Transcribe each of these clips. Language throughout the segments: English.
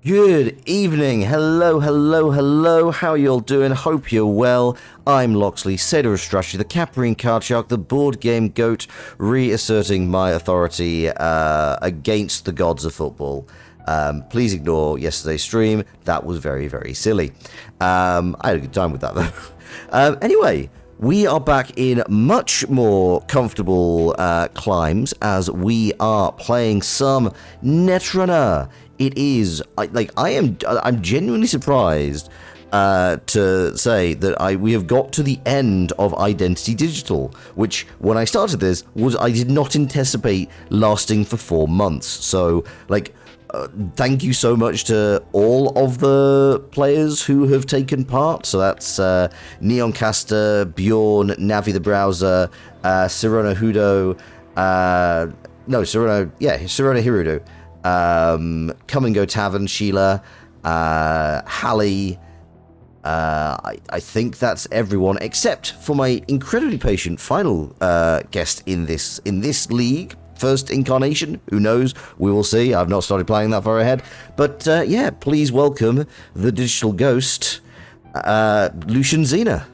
Good evening, hello, hello, hello, how are you all doing? Hope you're well. I'm Loxley, Satyr of Strategy, the Caprine Card Shark, the board game goat, reasserting my authority against the gods of football. Please ignore yesterday's stream, that was very, very silly. I had a good time with that though. Anyway, we are back in much more comfortable climes as we are playing some Netrunner. It is I'm genuinely surprised to say that we have got to the end of Identity Digital, which when I started this I did not anticipate lasting for 4 months. So thank you so much to all of the players who have taken part. So that's Neoncaster, Bjorn, Navi the Browser, Sirona Hudo, Sirona Hirudo. Come and Go Tavern, Sheila, Hallie. I think that's everyone except for my incredibly patient final guest in this league. First incarnation, who knows? We will see. I've not started playing that far ahead. But yeah, please welcome the digital ghost, Lushen Zener.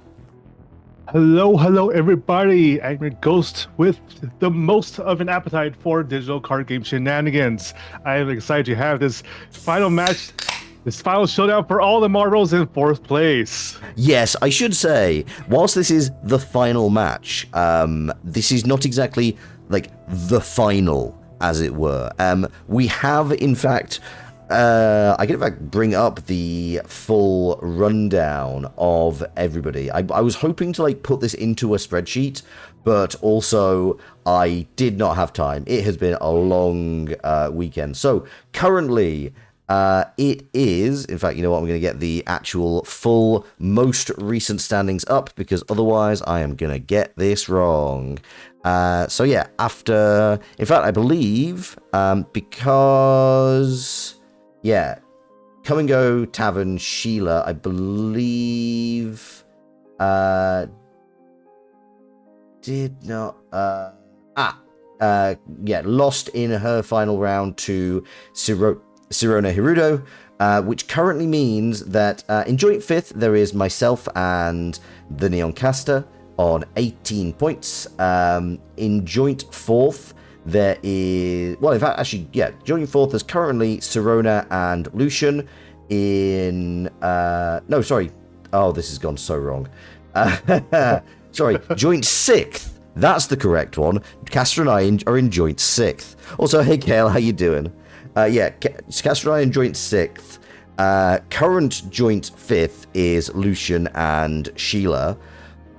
Hello, everybody. I'm your ghost with the most of an appetite for digital card game shenanigans. I am excited to have this final match, this final showdown for all the marbles in 4th place. Yes, I should say, whilst this is the final match, this is not exactly like the final, as it were. We have, in fact, I can in fact bring up the full rundown of everybody. I was hoping to put this into a spreadsheet, but also I did not have time. It has been a long weekend. So currently it is, in fact, you know what, I'm going to get the actual full most recent standings up because otherwise I am going to get this wrong. So yeah, after, in fact, I believe, because... Yeah, Come and Go Tavern, Sheila, I believe, did not, lost in her final round to Sirona Hirudo, which currently means that in joint 5th, there is myself and the Neoncaster on 18 points. In joint 4th, there is, well, in fact, actually, yeah, joining 4th is currently Sirona and Lushen in, no, sorry. Oh, this has gone so wrong. Sorry, joint 6th. That's the correct one. Caster and I are in joint 6th. Also, hey, Kale, how you doing? Yeah, Caster and I in joint 6th. Current joint 5th is Lushen and Sheila.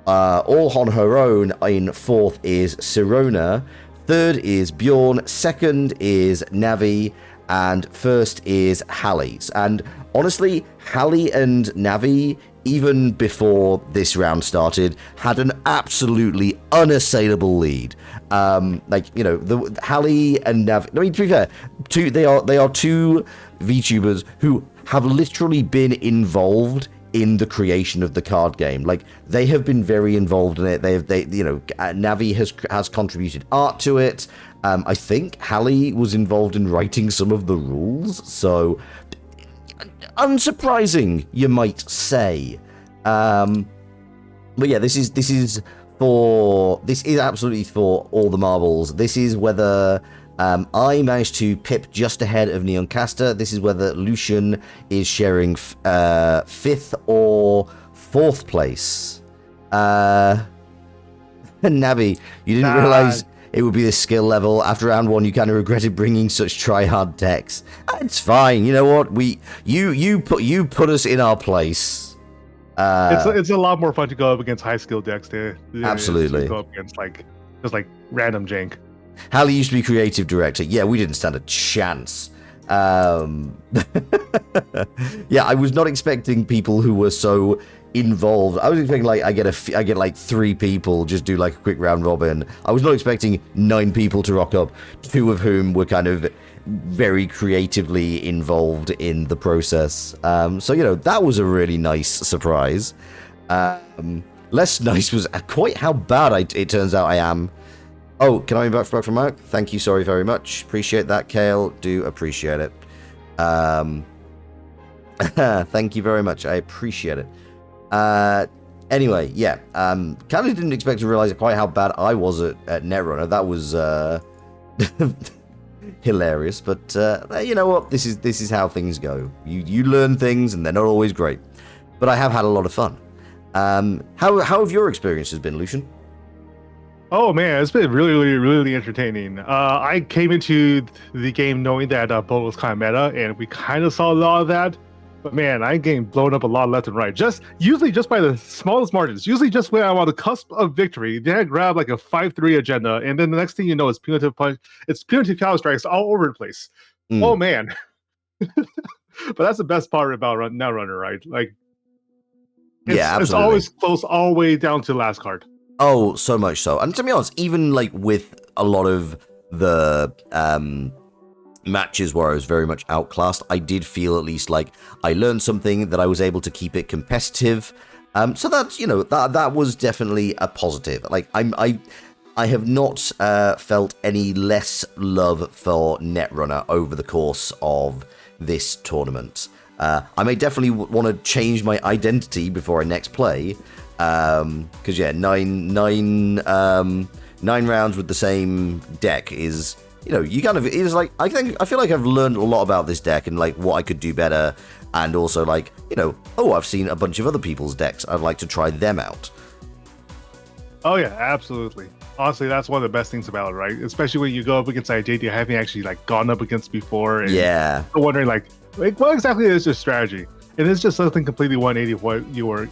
All on her own in 4th is Sirona. 3rd is Bjorn, 2nd is Navi, and 1st is Hallie's. And honestly, Hallie and Navi, even before this round started, had an absolutely unassailable lead. The Hallie and Navi, I mean, to be fair, they are two VTubers who have literally been involved in the creation of the card game. They have been very involved in it. Navi has contributed art to it. I think Hallie was involved in writing some of the rules, so unsurprising, you might say. But yeah, this is absolutely for all the marbles. This is whether I managed to pip just ahead of Neoncaster. This is whether Lushen is sharing 5th or 4th place. Navi, you didn't realize it would be this skill level. After round 1, you kind of regretted bringing such try-hard decks. It's fine. You know what? You put us in our place. It's a lot more fun to go up against high skill decks there. Absolutely. To go up against just random jank. Hallie used to be creative director. Yeah, we didn't stand a chance. Yeah, I was not expecting people who were so involved. I was expecting I get 3 people just do a quick round robin. I was not expecting 9 people to rock up, 2 of whom were kind of very creatively involved in the process. So that was a really nice surprise. Less nice was quite how bad it turns out I am. Oh, can I invite back from Mark? Thank you, sorry very much. Appreciate that, Kale. Do appreciate it. Thank you very much. I appreciate it. Anyway, yeah. Kind of didn't expect to realize quite how bad I was at Netrunner. That was hilarious. But you know what? This is how things go. You learn things, and they're not always great. But I have had a lot of fun. How have your experiences been, Lushen? Oh man, it's been really, really, really entertaining. I came into the game knowing that Bo was kind of meta, and we kind of saw a lot of that. But man, I'm getting blown up a lot left and right. Usually just by the smallest margins. Usually just when I'm on the cusp of victory, then I grab like a 5-3 agenda, and then the next thing you know, it's punitive punch. It's punitive counter strikes all over the place. Oh man. But that's the best part about Netrunner, right? Like, it's always close all the way down to the last card. Oh, so much so. And to be honest, even like with a lot of the matches where I was very much outclassed, I did feel at least like I learned something, that I was able to keep it competitive. So that's, you know, that was definitely a positive. Like I have not felt any less love for Netrunner over the course of this tournament. I may definitely want to change my identity before I next play. Because yeah, nine rounds with the same deck is, you know, you kind of, it's like, I feel like I've learned a lot about this deck and like what I could do better, and also like, you know, oh, I've seen a bunch of other people's decks, I'd like to try them out. Oh yeah, absolutely. Honestly, that's one of the best things about it, right? Especially when you go up against IJD you haven't actually like gone up against before, and yeah, wondering like what exactly is your strategy? And it's just something completely 180 of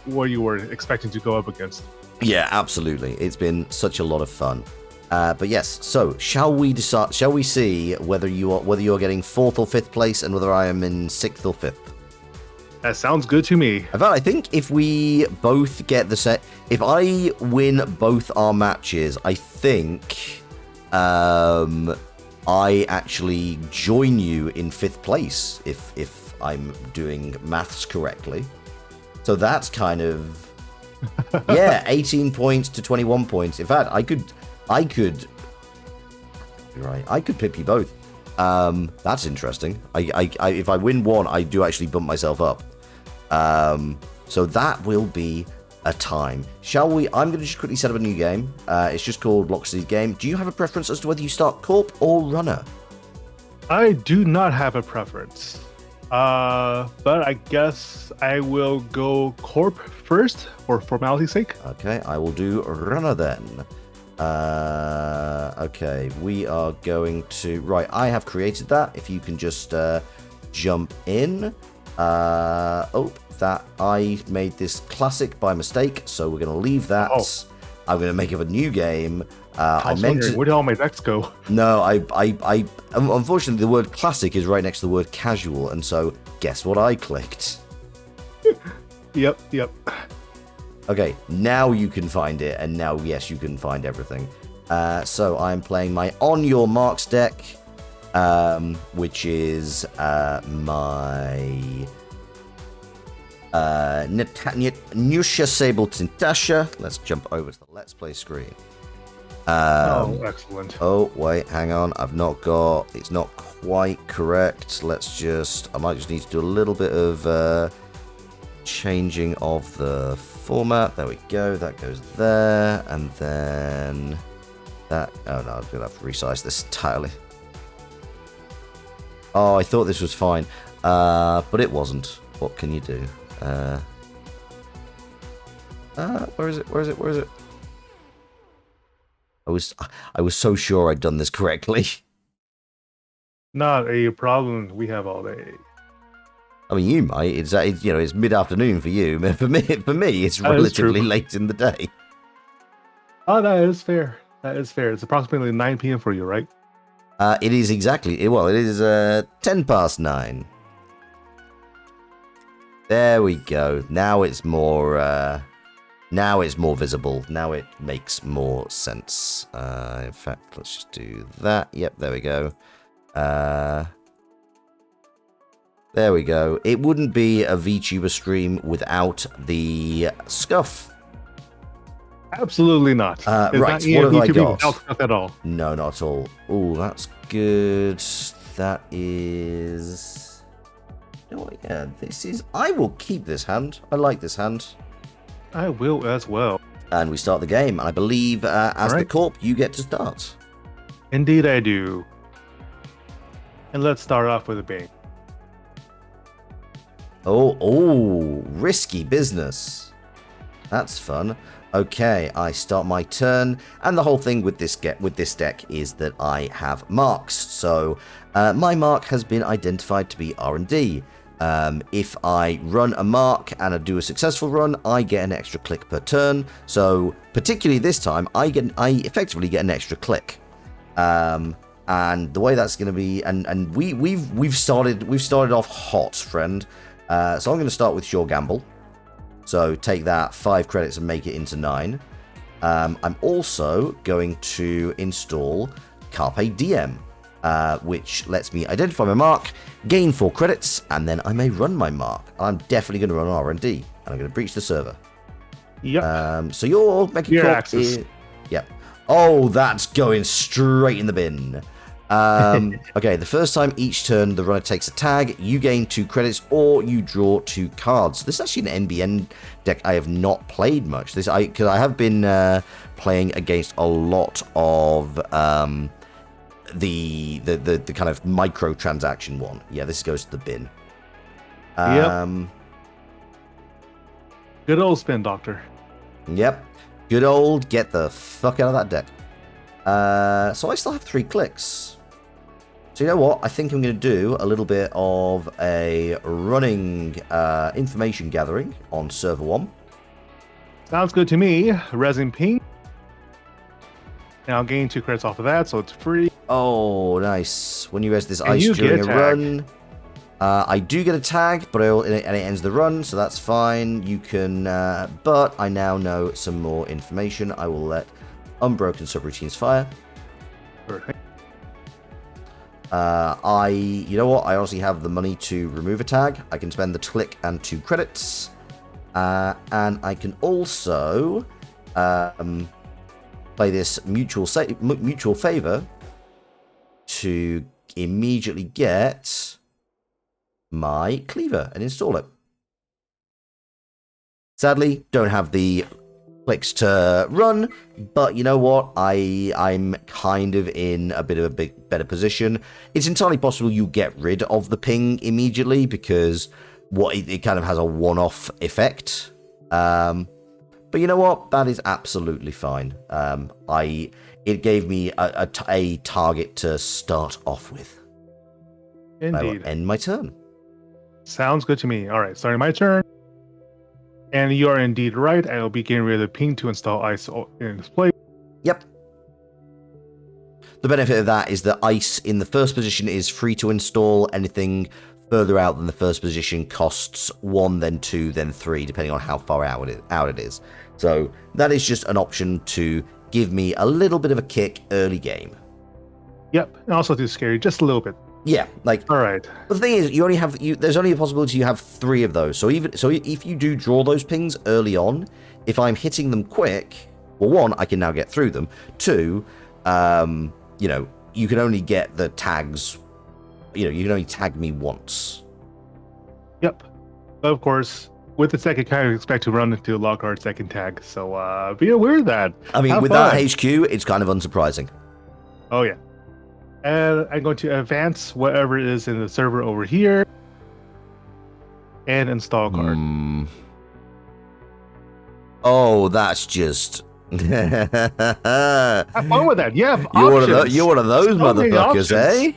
what you were expecting to go up against. Yeah, absolutely. It's been such a lot of fun. But yes, so shall we see whether you're getting 4th or 5th place, and whether I am in 6th or 5th? That sounds good to me. In fact, I think if we both get the set, if I win both our matches, I think I actually join you in 5th place if I'm doing maths correctly. So that's kind of, yeah, 18 points to 21 points. In fact, I could pip you both. That's interesting. If I win one, I do actually bump myself up. So that will be a time. Shall we? I'm going to just quickly set up a new game. It's just called Loxley's Game. Do you have a preference as to whether you start Corp or Runner? I do not have a preference. But I guess I will go Corp first for formality's sake. Okay, I will do Runner then. Okay, we are going to... Right, I have created that. If you can just jump in. That I made this classic by mistake, so we're going to leave that. Oh. I'm going to make up a new game. Where did all my decks go? No, I unfortunately the word classic is right next to the word casual, and so guess what I clicked? Yep. Okay, now you can find it, and now yes, you can find everything. So I'm playing my On Your Marks deck, which is my Nusha Sable Tintasha. Let's jump over to the Let's Play screen. Excellent. Oh, wait, hang on. It's not quite correct. I might just need to do a little bit of changing of the format. There we go. That goes there. And then that. Oh, no, I'm going to have to resize this entirely. Oh, I thought this was fine. But it wasn't. What can you do? Where is it? I was so sure I'd done this correctly. Not a problem. We have all day. I mean, you might. It's mid-afternoon for you. For me, it's relatively late in the day. Oh, that is fair. It's approximately 9 p.m. for you, right? It is exactly. Well, it is 10 past 9. There we go. Now it's more. Now it's more visible. Now it makes more sense. In fact, let's just do that. Yep, there we go. There we go. It wouldn't be a VTuber stream without the scuff. Absolutely not. Right, what have I got? Without scuff at all. No, not at all. Oh, that's good. That is... You know what? Yeah, this is. I will keep this hand. I like this hand. I will as well. And we start the game. And I believe, as the corp, you get to start. Indeed, I do. And let's start off with a bang. Oh, risky business. That's fun. Okay, I start my turn, and the whole thing with this deck is that I have marks. So my mark has been identified to be R&D. If I run a mark and I do a successful run, I get an extra click per turn. So particularly this time, I effectively get an extra click. And the way that's going to be, and we've started off hot, friend. So I'm going to start with Sure Gamble. So take that 5 credits and make it into 9. I'm also going to install Carpe Diem, which lets me identify my mark, gain 4 credits, and then I may run my mark. I'm definitely going to run R&D, and I'm going to breach the server. Yep. So your Mega Corp is... Yep. Oh, that's going straight in the bin. Okay, the first time each turn the runner takes a tag, you gain 2 credits or you draw 2 cards. This is actually an NBN deck I have not played much. Because I have been playing against a lot of the kind of microtransaction one. Yeah, this goes to the bin. Yep. Good old spin doctor. Yep. Good old get the fuck out of that deck. So I still have 3 clicks. So you know what? I think I'm going to do a little bit of a running information gathering on server 1. Sounds good to me. Resin ping. Now I'll gain 2 credits off of that, so it's free. Oh, nice. When you res this ice during a run, I do get a tag, but and it ends the run, so that's fine. You can, but I now know some more information. I will let Unbroken subroutines fire. Perfect. You know what? I honestly have the money to remove a tag. I can spend the click and 2 credits. And I can also play this mutual favor to immediately get my cleaver and install it. Sadly, don't have the clicks to run, but you know what? I'm kind of in a bit of a better position. It's entirely possible you get rid of the ping immediately because it kind of has a one-off effect. But you know what? That is absolutely fine. It gave me a target to start off with. Indeed. I will end my turn. Sounds good to me. All right, starting my turn. And you are indeed right. I will be getting rid of the ping to install ice in its place. Yep. The benefit of that is that ice in the first position is free to install. Anything further out than the first position costs 1, then 2, then 3, depending on how far out it is. So that is just an option to give me a little bit of a kick early game. Yep, and also to scare you just a little bit. Yeah, like all right. But the thing is, there's only a possibility you have 3 of those. So if you do draw those pings early on, if I'm hitting them quick, well, 1, I can now get through them. 2, you can only get the tags. You can only tag me once. Yep. But of course, with the second, kind of expect to run into a lockhart second tag. So be aware of that. I mean, with that HQ, it's kind of unsurprising. Oh yeah. And I'm going to advance whatever it is in the server over here and install card. Oh, that's just... Have fun with that. Yeah, you're one of those motherfuckers, eh?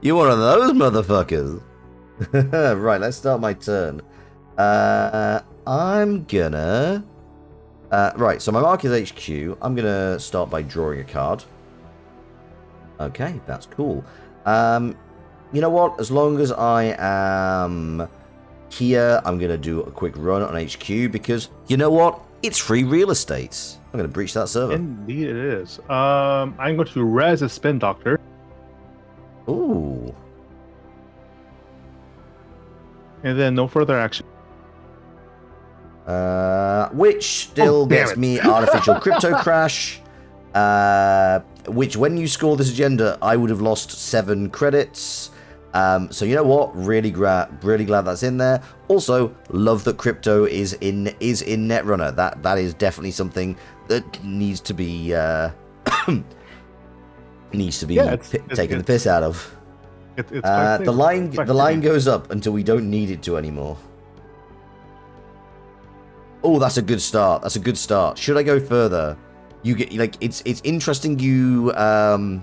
You're one of those motherfuckers. Right, let's start my turn. I'm gonna... right, so my mark is HQ. I'm gonna start by drawing a card. Okay, that's cool. You know what? As long as I am here, I'm going to do a quick run on HQ because, you know what? It's free real estate. I'm going to breach that server. Indeed it is. I'm going to res a spin doctor. Ooh. And then no further action. Which still gets me artificial crypto crash. Which, when you score this agenda, I would have lost 7 credits. So you know what? Really glad that's in there. Also, love that crypto is in Netrunner. That is definitely something that needs to be taken the piss out of. It's quite the line goes up until we don't need it to anymore. Oh, that's a good start. That's a good start. Should I go further? You get like it's interesting. You oh.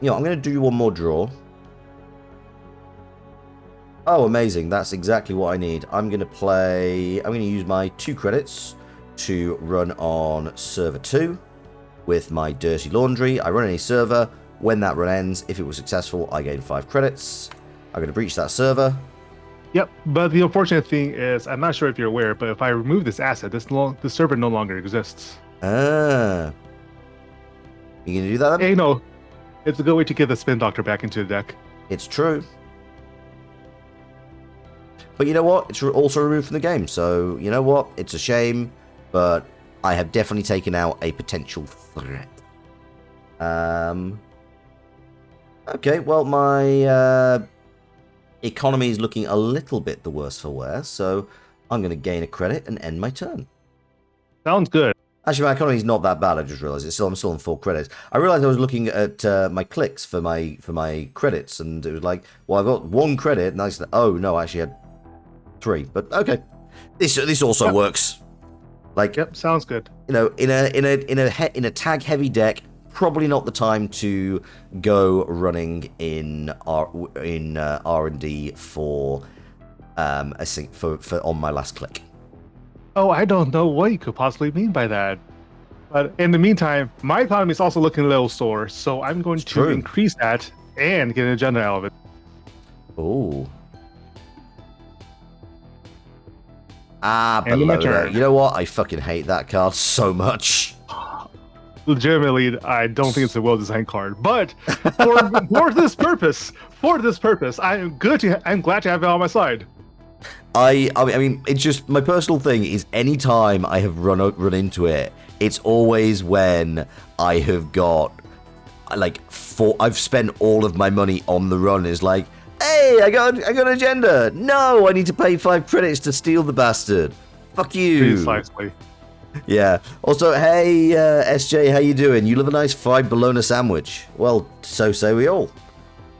You know, I'm going to do one more draw. Oh, amazing. That's exactly what I need. I'm going to use my 2 credits to run on server 2 with my dirty laundry. I run any server. When that run ends, if it was successful, I gain 5 credits. I'm going to breach that server. Yep, but the unfortunate thing is, I'm not sure if you're aware, but if I remove this asset, this server no longer exists. Ah. You going to do that then? Hey, no. It's a good way to get the Spin Doctor back into the deck. It's true. But you know what? It's also removed from the game. So, you know what? It's a shame, but I have definitely taken out a potential threat. Okay, well, my economy is looking a little bit the worse for wear, so I'm going to gain a credit and end my turn. Sounds good. Actually, my economy is not that bad. I just realized I'm still on 4 credits. I realized I was looking at my clicks for my credits, and it was like, well, I've got 1 credit, and I said, oh no, I actually had 3. But okay, this also works. Like, yep, sounds good. You know, in a tag heavy deck, probably not the time to go running in R&D for on my last click. Oh, I don't know what you could possibly mean by that. But in the meantime, my economy is also looking a little sore, so I'm going to increase that and get an agenda out of it. Oh. Below there. You know what? I fucking hate that card so much. Legitimately, I don't think it's a well-designed card, but for this purpose, I'm glad to have it on my side. I mean, it's just my personal thing is anytime I have run into it, it's always when I have got I've spent all of my money on the run. Is like, hey, I got an agenda. No, I need to pay 5 credits to steal the bastard. Fuck you. Precisely. Yeah. Also, hey, SJ, how you doing? You love a nice fried bologna sandwich. Well, so say we all.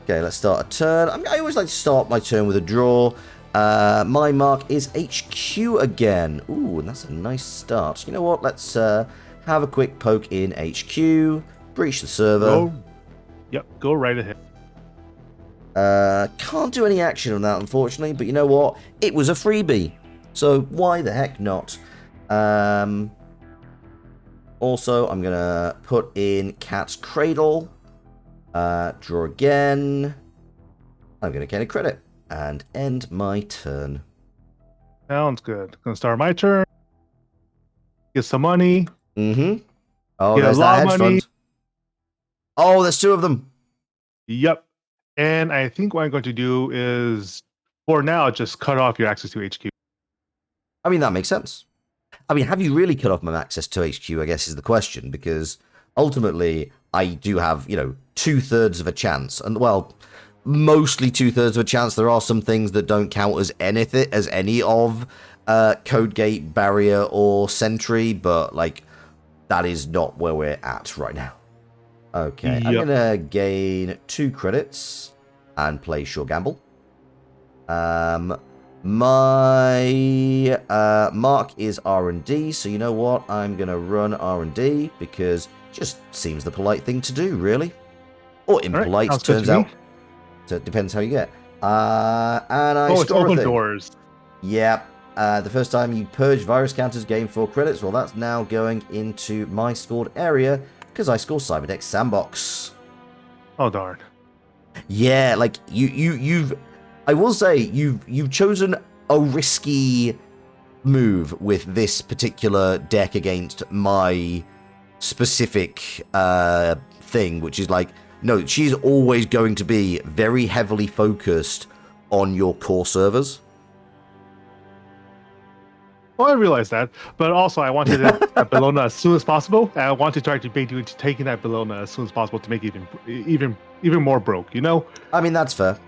Okay, let's start a turn. I always like to start my turn with a draw. My mark is HQ again. Ooh, and that's a nice start. You know what? Let's have a quick poke in HQ. Breach the server. Go right ahead. Can't do any action on that, unfortunately. But you know what? It was a freebie. So why the heck not? Also, I'm going to put in Cat's Cradle. Draw again. I'm going to gain a credit. And end my turn. Sounds good. Gonna start my turn. Get some money. Mm-hmm. Oh, there's that hedge fund. Oh, there's 2 of them. Yep. And I think what I'm going to do is, for now, just cut off your access to HQ. I mean, that makes sense. I mean, have you really cut off my access to HQ, I guess, is the question, because ultimately, I do have, 2/3 of a chance. And, well, mostly 2/3 of a chance. There are some things that don't count as any of Code Gate, Barrier, or Sentry, but, that is not where we're at right now. Okay, yep. I'm going to gain 2 credits and play Sure Gamble. My mark is R&D, so you know what? I'm going to run R&D because it just seems the polite thing to do, really. Or impolite, right, turns out. So it depends how you get. And I store open doors. Yep. The first time you purge virus counters, gain 4 credits. Well, that's now going into my scored area because I score Cyberdeck Sandbox. Oh darn. Yeah, you've. I will say you've chosen a risky move with this particular deck against my specific thing, which is no, she's always going to be very heavily focused on your core servers. Well, I realized that, but also I wanted that Bologna as soon as possible. And I want to try to bait you into taking that Bologna as soon as possible to make it even more broke. You know? I mean, that's fair.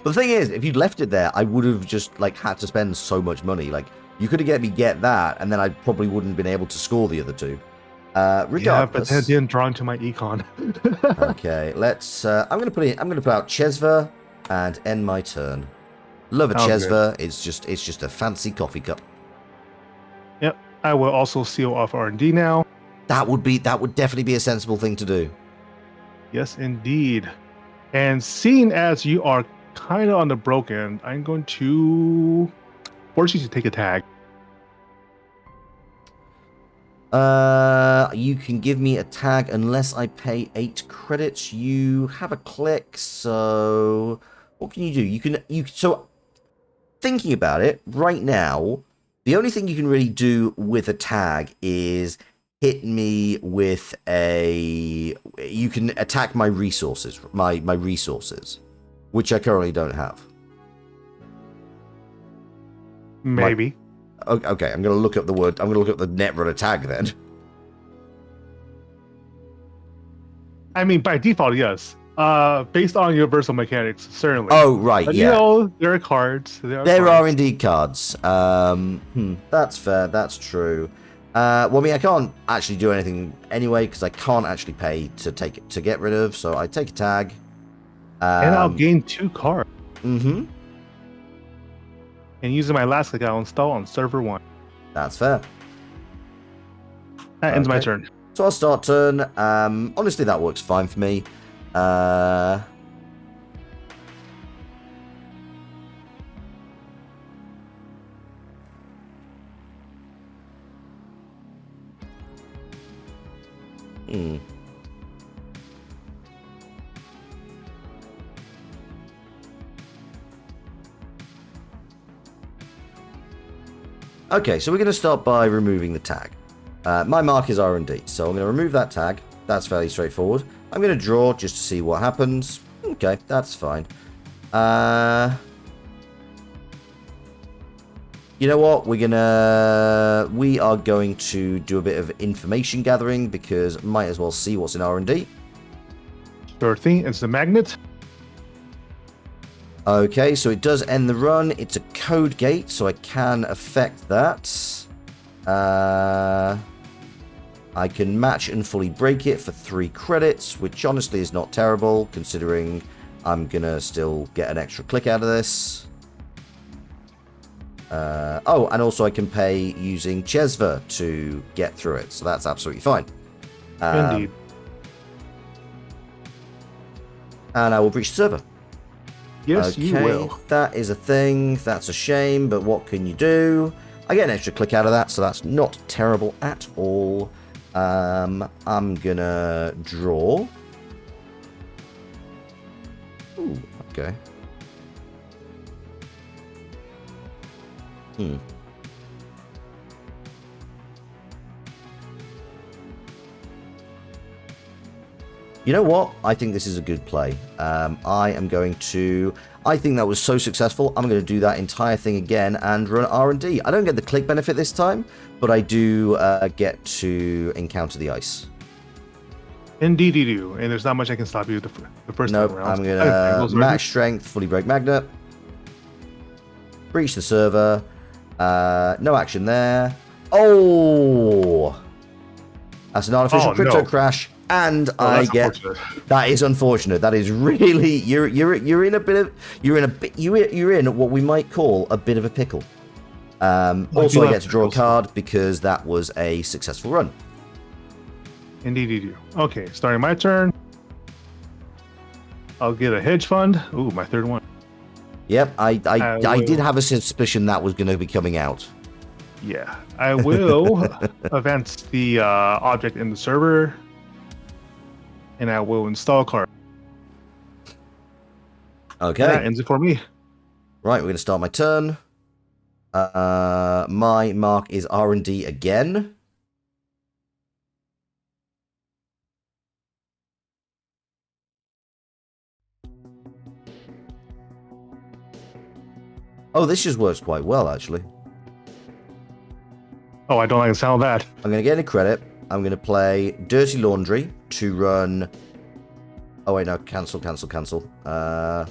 But the thing is, if you'd left it there, I would have just like had to spend so much money. Like you could have get me that, and then I probably wouldn't have been able to score the other two. Regardless. Yeah, but then it didn't draw into my econ. Okay, let's. I'm gonna put out Chesva and end my turn. Love a Chesva. It's just a fancy coffee cup. Yep. I will also seal off R&D now. That would definitely be a sensible thing to do. Yes, indeed. And seeing as you are kind of on the broke end, I'm going to force you to take a tag. You can give me a tag unless I pay 8 credits. You have a click, so what can you do? So thinking about it right now, the only thing you can really do with a tag is hit me with you can attack my resources, my resources, which I currently don't have. Maybe. Okay, I'm gonna look up the word. I'm gonna look up the Netrunner tag then. I mean, by default, yes. Based on universal mechanics, certainly. Oh, right, but, yeah. You know, there are cards. There are indeed cards. That's fair. That's true. Well, I mean, I can't actually do anything anyway because I can't actually pay to get rid of. So I take a tag. And I'll gain 2 cards. Mm-hmm. And using my last click, I'll install on server 1. That's fair. That ends my turn. So I'll start turn. Honestly, that works fine for me. Okay, so we're going to start by removing the tag. My mark is R&D, so I'm going to remove that tag. That's fairly straightforward. I'm going to draw just to see what happens. Okay, that's fine. You know what? We are going to do a bit of information gathering because might as well see what's in R&D. Sure thing. It's the magnet. Okay, so it does end the run. It's a code gate, so I can affect that. I can match and fully break it for 3 credits, which honestly is not terrible, considering I'm gonna still get an extra click out of this. Oh, and also I can pay using Chesva to get through it, so that's absolutely fine. Indeed. And I will breach the server. Yes, you will. That is a thing. That's a shame, but what can you do? I get an extra click out of that, so that's not terrible at all. I'm gonna draw. Ooh, okay. You know what? I think this is a good play. I think that was so successful, I'm going to do that entire thing again and run R&D. I don't get the click benefit this time, but I do get to encounter the ice. Indeed you do, and there's not much I can stop you the first time around. I'm going to max strength, fully break magnet, breach the server, no action there. Oh! That's an artificial crypto crash. And I get that is unfortunate. That is really you're in what we might call a bit of a pickle. Also, I get to draw a card because that was a successful run. Indeed, you do. Okay, starting my turn. I'll get a hedge fund. Ooh, my 3rd one. Yep, I did have a suspicion that was going to be coming out. Yeah, I will advance the object in the server. And I will install a card. Okay. And that ends it for me. Right, we're going to start my turn. My mark is R&D again. Oh, this just works quite well, actually. Oh, I don't like the sound of that. I'm going to get a credit. I'm going to play Dirty Laundry to run... Oh, wait, no. Cancel. Can I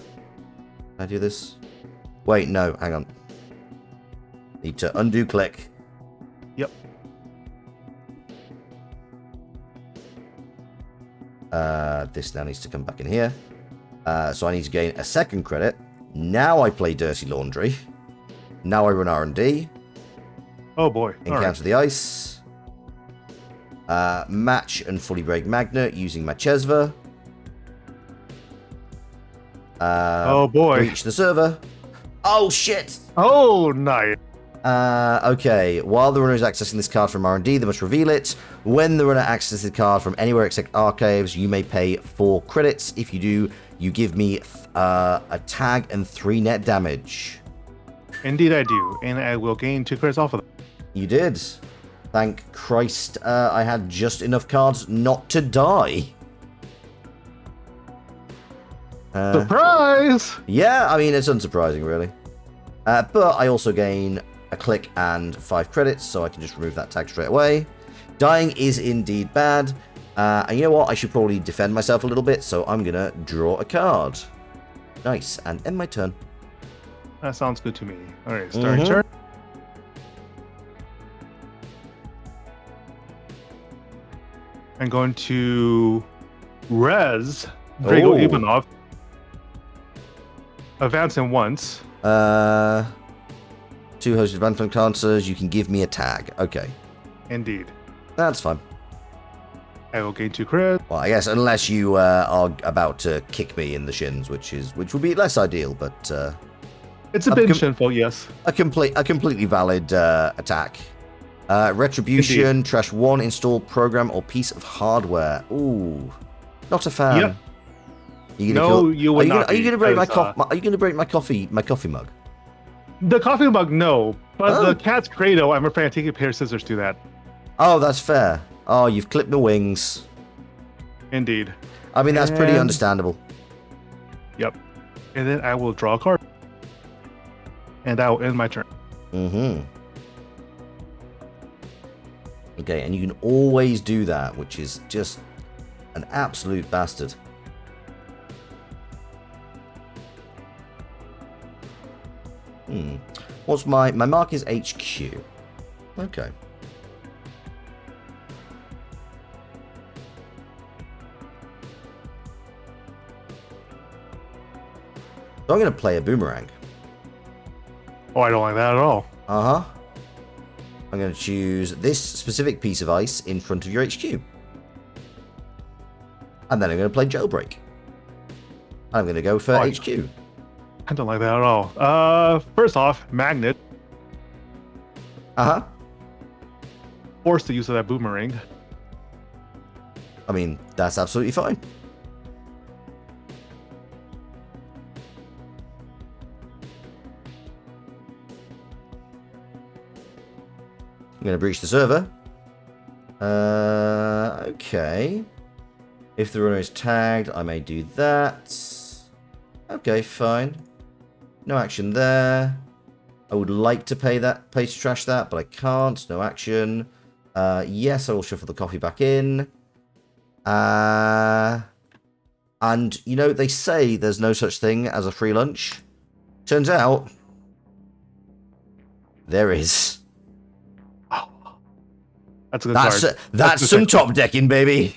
do this? Wait, no. Hang on. Need to undo click. Yep. This now needs to come back in here. So I need to gain a second credit. Now I play Dirty Laundry. Now I run R&D. Oh, boy. Encounter the ice. Match and fully break magnet using my Chesva. Oh, boy. Breach the server. Oh, shit! Oh, nice. Okay. While the runner is accessing this card from R&D, they must reveal it. When the runner accesses the card from anywhere except archives, you may pay 4 credits. If you do, you give me a tag and 3 net damage. Indeed, I do. And I will gain 2 credits off of that. You did. Thank Christ I had just enough cards not to die. Surprise! Yeah, I mean, it's unsurprising, really. But I also gain a click and 5 credits, so I can just remove that tag straight away. Dying is indeed bad. And you know what? I should probably defend myself a little bit, so I'm going to draw a card. Nice, and end my turn. That sounds good to me. All right, starting turn. I'm going to res Drago Ivanov. Advancing once. 2 hosted advancement cancers. You can give me a tag. Okay. Indeed. That's fine. I will gain 2 credits. Well, I guess unless you are about to kick me in the shins, which would be less ideal, but it's a bit shameful, yes. A completely valid attack. Retribution, Indeed. trash 1 installed program or piece of hardware. Ooh, not a fan. Yep. You would not. Are you going to break my because, Are you going to break my coffee mug? The coffee mug, no, but Oh. the cat's cradle, I'm afraid I take a pair of scissors to that. Oh, that's fair. Oh, you've clipped my wings. Indeed. I mean, that's pretty understandable. Yep. And then I will draw a card. And that will end my turn. Mm-hmm. Okay, and you can always do that, which is just an absolute bastard. What's my mark is HQ. Okay. So I'm going to play a boomerang. Oh, I don't like that at all. Uh-huh. I'm going to choose this specific piece of ice in front of your HQ. And then I'm going to play jailbreak. I'm going to go for HQ. I don't like that at all. First off, magnet. Uh-huh. Force the use of that boomerang. I mean, that's absolutely fine. I'm going to breach the server. Okay. If the runner is tagged, I may do that. Okay, fine. No action there. I would like to pay to trash that, but I can't. No action. Yes, I will shuffle the coffee back in. And, you know, they say there's no such thing as a free lunch. Turns out, there is. That's a good card. That's some top decking, baby.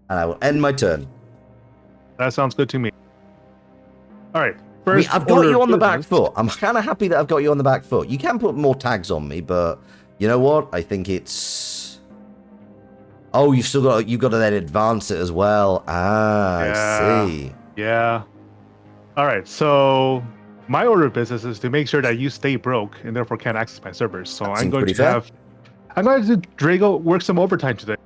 And I will end my turn. That sounds good to me. All right. First, I've got you on the back foot. I'm kind of happy that I've got you on the back foot. You can put more tags on me, but you know what? I think it's... Oh, you've got to then advance it as well. I see. Yeah. All right. So my order of business is to make sure that you stay broke and therefore can't access my servers. So I'm going to Drago work some overtime today.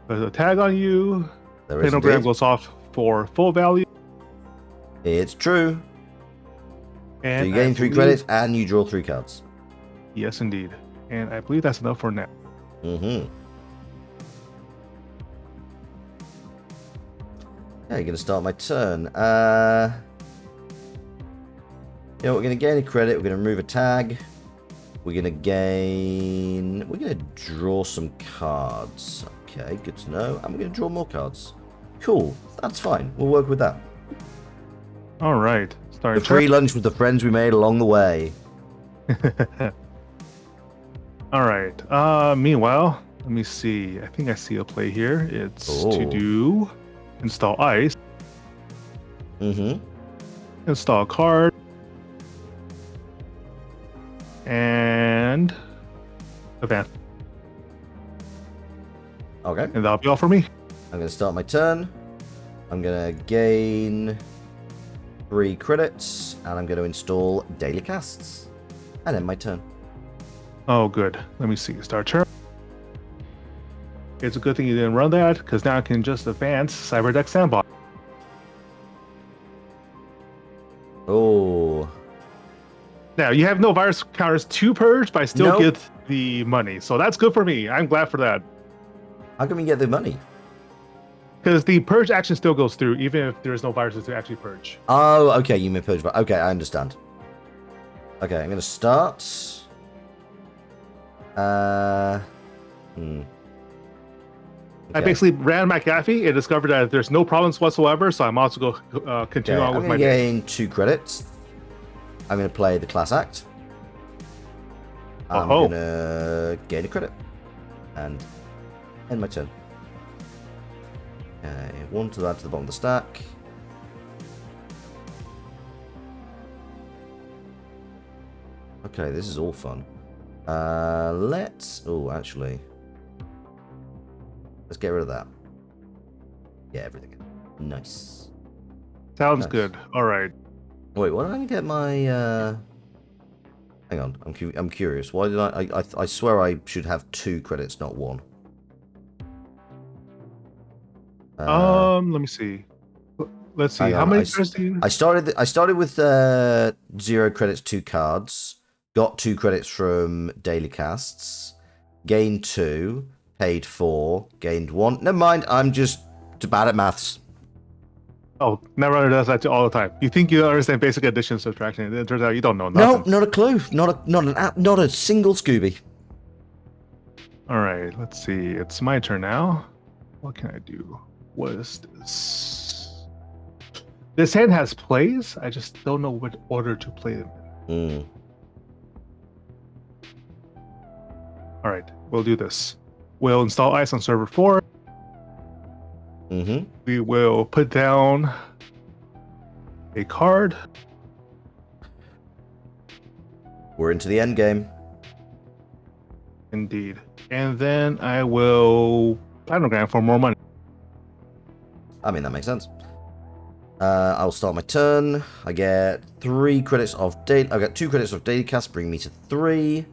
There's a tag on you. Panogram goes off for full value. It's true. And so you gain 3 credits and you draw 3 cards. Yes, indeed. And I believe that's enough for now. Mm-hmm. Okay, going to start my turn. You know, we're going to gain a credit. We're going to remove a tag. We're going to gain... We're going to draw some cards. Okay, good to know. And we're going to draw more cards. Cool. That's fine. We'll work with that. All right. The free lunch with the friends we made along the way. All right. Meanwhile, let me see. I think I see a play here. It's to do install ice. Mm-hmm. Install card. And advance. Okay. And that'll be all for me. I'm going to start my turn. I'm going to gain 3 credits. And I'm going to install daily casts. And end my turn. Oh, good. Let me see. Start turn. It's a good thing you didn't run that, because now I can just advance Cyberdeck Sandbox. Oh. Now, you have no virus counters to purge, but I still get the money. So that's good for me. I'm glad for that. How can we get the money? Because the purge action still goes through, even if there's no viruses to actually purge. Oh, okay. You may purge. Okay, I understand. Okay, I'm going to start. I basically ran McAfee and discovered that there's no problems whatsoever, so I'm also going to continue on with my game. I'm going to gain 2 credits. I'm going to play the class act. I'm going to gain a credit. And end my turn. Okay, 1 to add to the bottom of the stack. Okay, this is all fun. Let's... Oh, actually... Let's get rid of that. Yeah, everything. Nice. Sounds good. All right. Wait, why did I get my... Hang on, I'm curious. Why did I swear I should have 2 credits, not 1. Let me see. Let's see. How many credits do you... I started with 0 credits, 2 cards. Got 2 credits from daily casts. Gained 2. Paid 4. Gained 1. Never mind. I'm just bad at maths. Oh, Netrunner does that all the time. You think you understand basic addition, subtraction, and it turns out you don't know nothing. No, not a clue. Not a single Scooby. All right. Let's see. It's my turn now. What can I do? What is this? This hand has plays. I just don't know what order to play them in. All right. We'll do this. We'll install ice on server 4. We will put down a card. We're into the end game. Indeed. And then I will Planogram for more money. I mean, that makes sense. I'll start my turn. I get 3 credits of daily. I got 2 credits of daily cast, bring me to 3,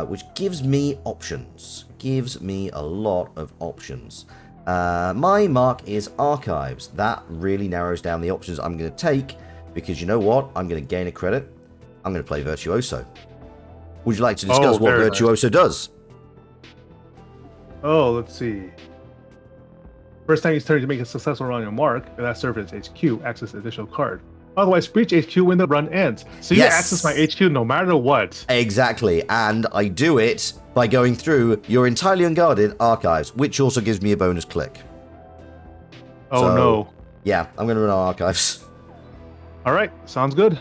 which gives me options. Gives me a lot of options. My mark is archives. That really narrows down the options I'm going to take, because you know what? I'm going to gain a credit. I'm going to play Virtuoso. Would you like to discuss what Virtuoso does? Oh, let's see. First time you turn to make a successful run on your mark, and that serves as HQ, access additional card. Otherwise, breach HQ when the run ends. So you access my HQ no matter what. Exactly, and I do it by going through your entirely unguarded archives, which also gives me a bonus click. Oh, no. Yeah, I'm going to run our archives. All right, sounds good. I'm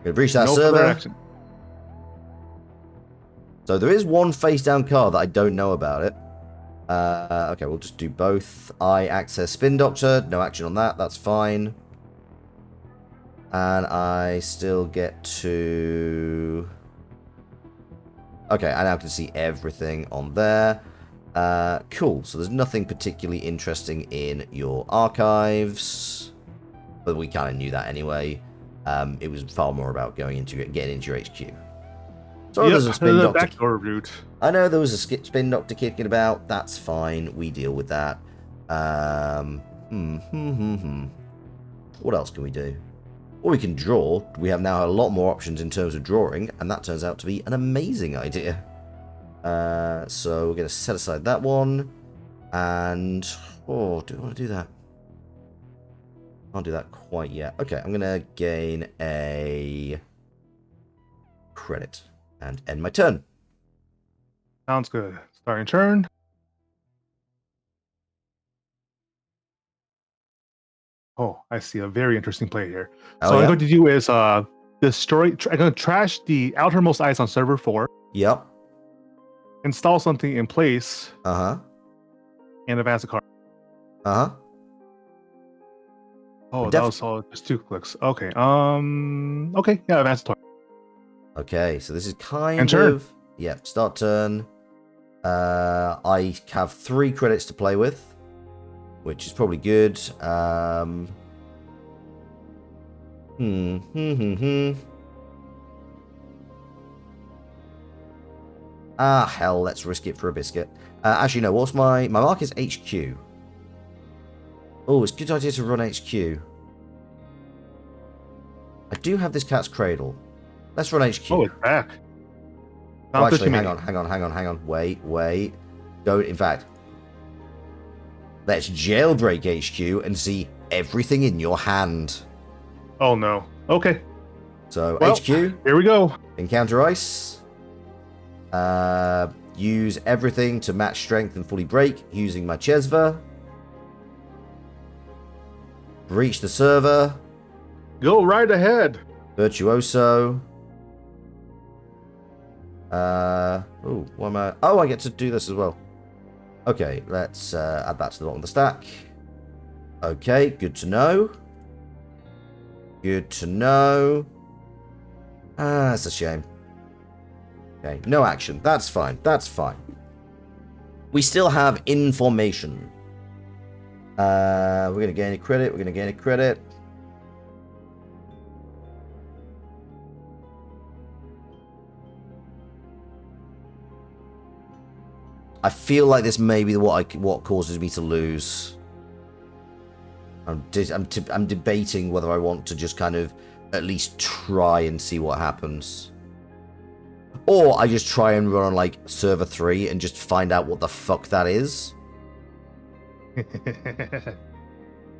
going to breach that server. So there is one face-down card that I don't know about it. Okay, we'll just do both. I access Spin Doctor. No action on that. That's fine. And I still get to... Okay, I now can see everything on there. Cool. So there's nothing particularly interesting in your archives. But we kind of knew that anyway. It was far more about getting into your HQ. So there's a Spin Doctor. Backdoor route. I know there was a Spin Doctor kicking about. That's fine. We deal with that. What else can we do? Well, we can draw. We have now a lot more options in terms of drawing, and that turns out to be an amazing idea. So we're going to set aside that one. And, do I want to do that? Can't do that quite yet. Okay, I'm gonna gain a credit and end my turn. Sounds good. Starting turn. Oh, I see a very interesting play here. Oh, So what yeah? I'm going to do is destroy. I'm going to trash the outermost ice on server 4. Yep. Install something in place. Uh-huh. And advance the card. Uh-huh. Oh, that was all just 2 clicks. Okay. Okay. Yeah, advance the turn. Okay, so this is kind of... Yep, start turn. I have 3 credits to play with, which is probably good. Ah, hell, let's risk it for a biscuit. Actually, no, what's my mark is HQ. Oh, it's a good idea to run HQ. I do have this cat's cradle. Let's run HQ. Oh, it's back. Oh, actually, hang on. Wait. Don't, in fact, let's jailbreak HQ and see everything in your hand. Oh, no. Okay. So, well, HQ. Here we go. Encounter ice. Use everything to match strength and fully break using my Chesva. Breach the server. Go right ahead. Virtuoso. Oh, what am I? Oh, I get to do this as well. Okay, let's add that to the bottom of the stack. Okay, good to know. Good to know. Ah, that's a shame. Okay, no action. That's fine. That's fine. We still have information. We're going to gain a credit. We're going to gain a credit. I feel like this may be what causes me to lose. I'm debating whether I want to just kind of at least try and see what happens. Or I just try and run on like server 3 and just find out what the fuck that is.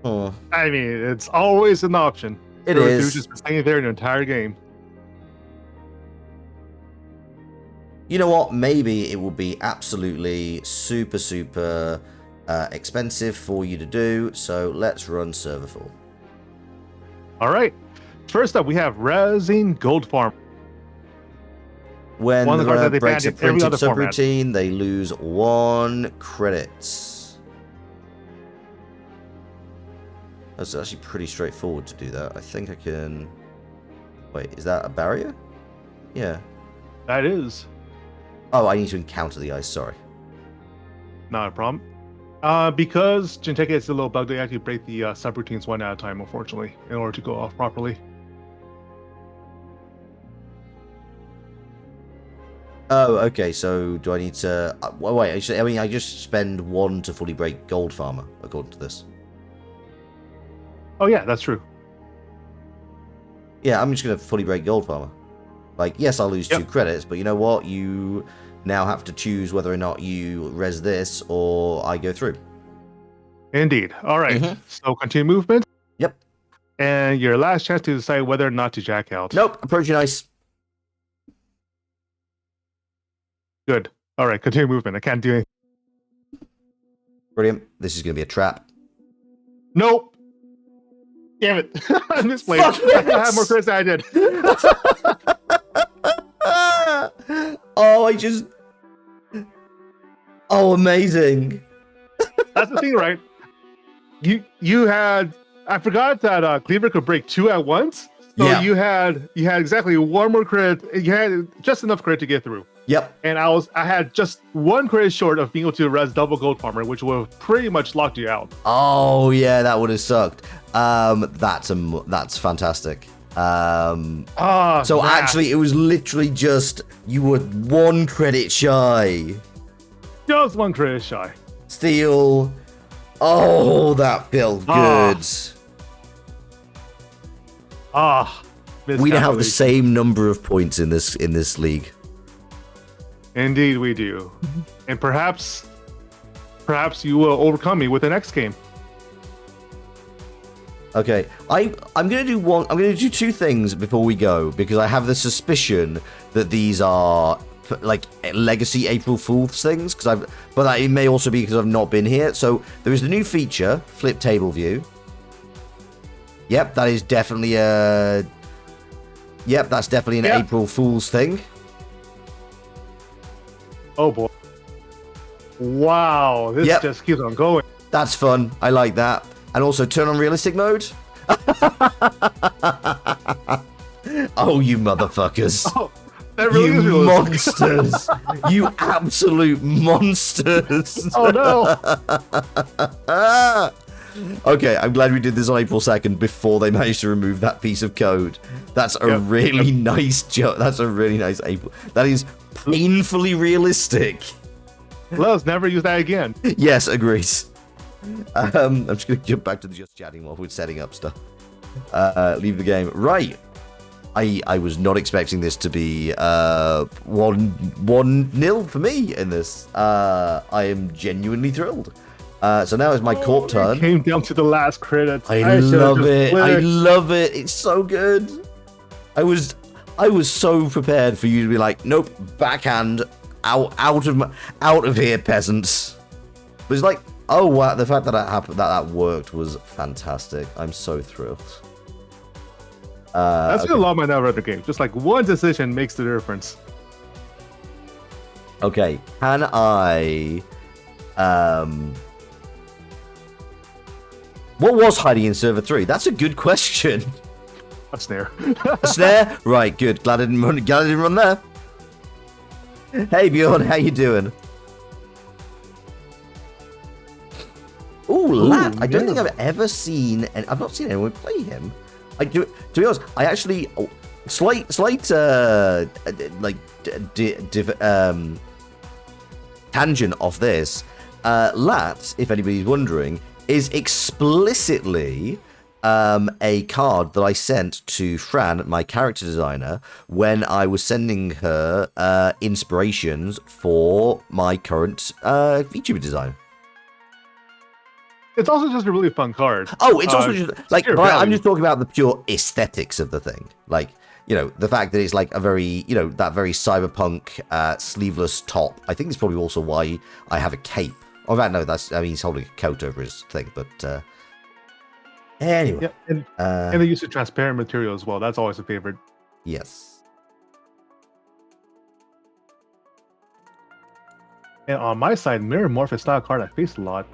Oh. I mean, it's always an option. It is. Dude just staying there the entire game. You know what? Maybe it will be absolutely super expensive for you to do. So let's run server 4. All right. First up, we have Resin Gold Farm. When the runner breaks a printed subroutine, they lose 1 credit. That's actually pretty straightforward to do that. I think I can... Wait, is that a barrier? Yeah. That is. Oh, I need to encounter the ice, sorry. Not a problem. Because Jinteki is a little bug, they actually break the subroutines 1 at a time, unfortunately, in order to go off properly. Oh, okay, so do I need to... well, wait, actually, I mean, I just spend 1 to fully break Gold Farmer, according to this. Oh, yeah, that's true. Yeah, I'm just going to fully break Gold Farmer. Like, yes, I'll lose 2 credits, but you know what? You now have to choose whether or not you res this or I go through. Indeed. All right. So continue movement. Yep. And your last chance to decide whether or not to jack out. Nope. Approaching ice. Good. All right. Continue movement. I can't do anything. Brilliant. This is going to be a trap. Nope. Damn it. I misplayed. I have more credits than I did. Oh, I just... Oh, amazing. That's the thing, right? You had... I forgot that Cleaver could break 2 at once. So yeah. you had exactly 1 more credit. You had just enough credit to get through. Yep. And I had just 1 credit short of being able to res double Gold Farmer, which would have pretty much locked you out. Oh yeah, that would have sucked. That's fantastic. So actually, it was literally just you were 1 credit shy. Just 1 credit shy. Steal. Oh, that felt good. We now have the same number of points in this league. Indeed, we do. And perhaps you will overcome me with the next game. Okay, I'm gonna do one. I'm gonna do two things before we go because I have the suspicion that these are like legacy April Fool's things. But that it may also be because I've not been here. So there is the new feature, flip table view. Yep, that is definitely a. Yep, that's definitely an April Fool's thing. Oh boy! Wow, this just keeps on going. That's fun. I like that. And also turn on realistic mode. Oh, you motherfuckers. Oh, that really is realistic. Monsters. You absolute monsters. Oh, no. Okay, I'm glad we did this on April 2nd before they managed to remove that piece of code. That's a really nice joke. That's a really nice April. That is painfully realistic. Let us never use that again. Yes, agrees. I'm just going to jump back to the just chatting while we're setting up stuff. Leave the game. Right. I was not expecting this to be 1-0 for me in this. I am genuinely thrilled. So now is my corp turn. It came down to the last credits. I love it. I love it. It's so good. I was so prepared for you to be like, nope, backhand, out of here, peasants. But it's like, oh wow, the fact that that worked was fantastic. I'm so thrilled. That's been a lot of my Netrunner games. Just like one decision makes the difference. Okay, can I? What was hiding in server 3? That's a good question. A snare. A snare? Right, good. Glad I didn't run there. Hey Bjorn, how you doing? Ooh, Lat. I don't think I've ever seen, and I've not seen anyone play him. To be honest, I actually slight tangent off this. Lat, if anybody's wondering, is explicitly a card that I sent to Fran, my character designer, when I was sending her inspirations for my current vtuber design. It's also just a really fun card. Oh, it's also just like, but I'm just talking about the pure aesthetics of the thing. Like, you know, the fact that it's like a very, you know, that very cyberpunk sleeveless top. I think it's probably also why I have a cape. Oh, right, no, he's holding a coat over his thing, but anyway. Yeah, and they use a transparent material as well. That's always a favorite. Yes. And on my side, Mirror Morph is not a card I face a lot.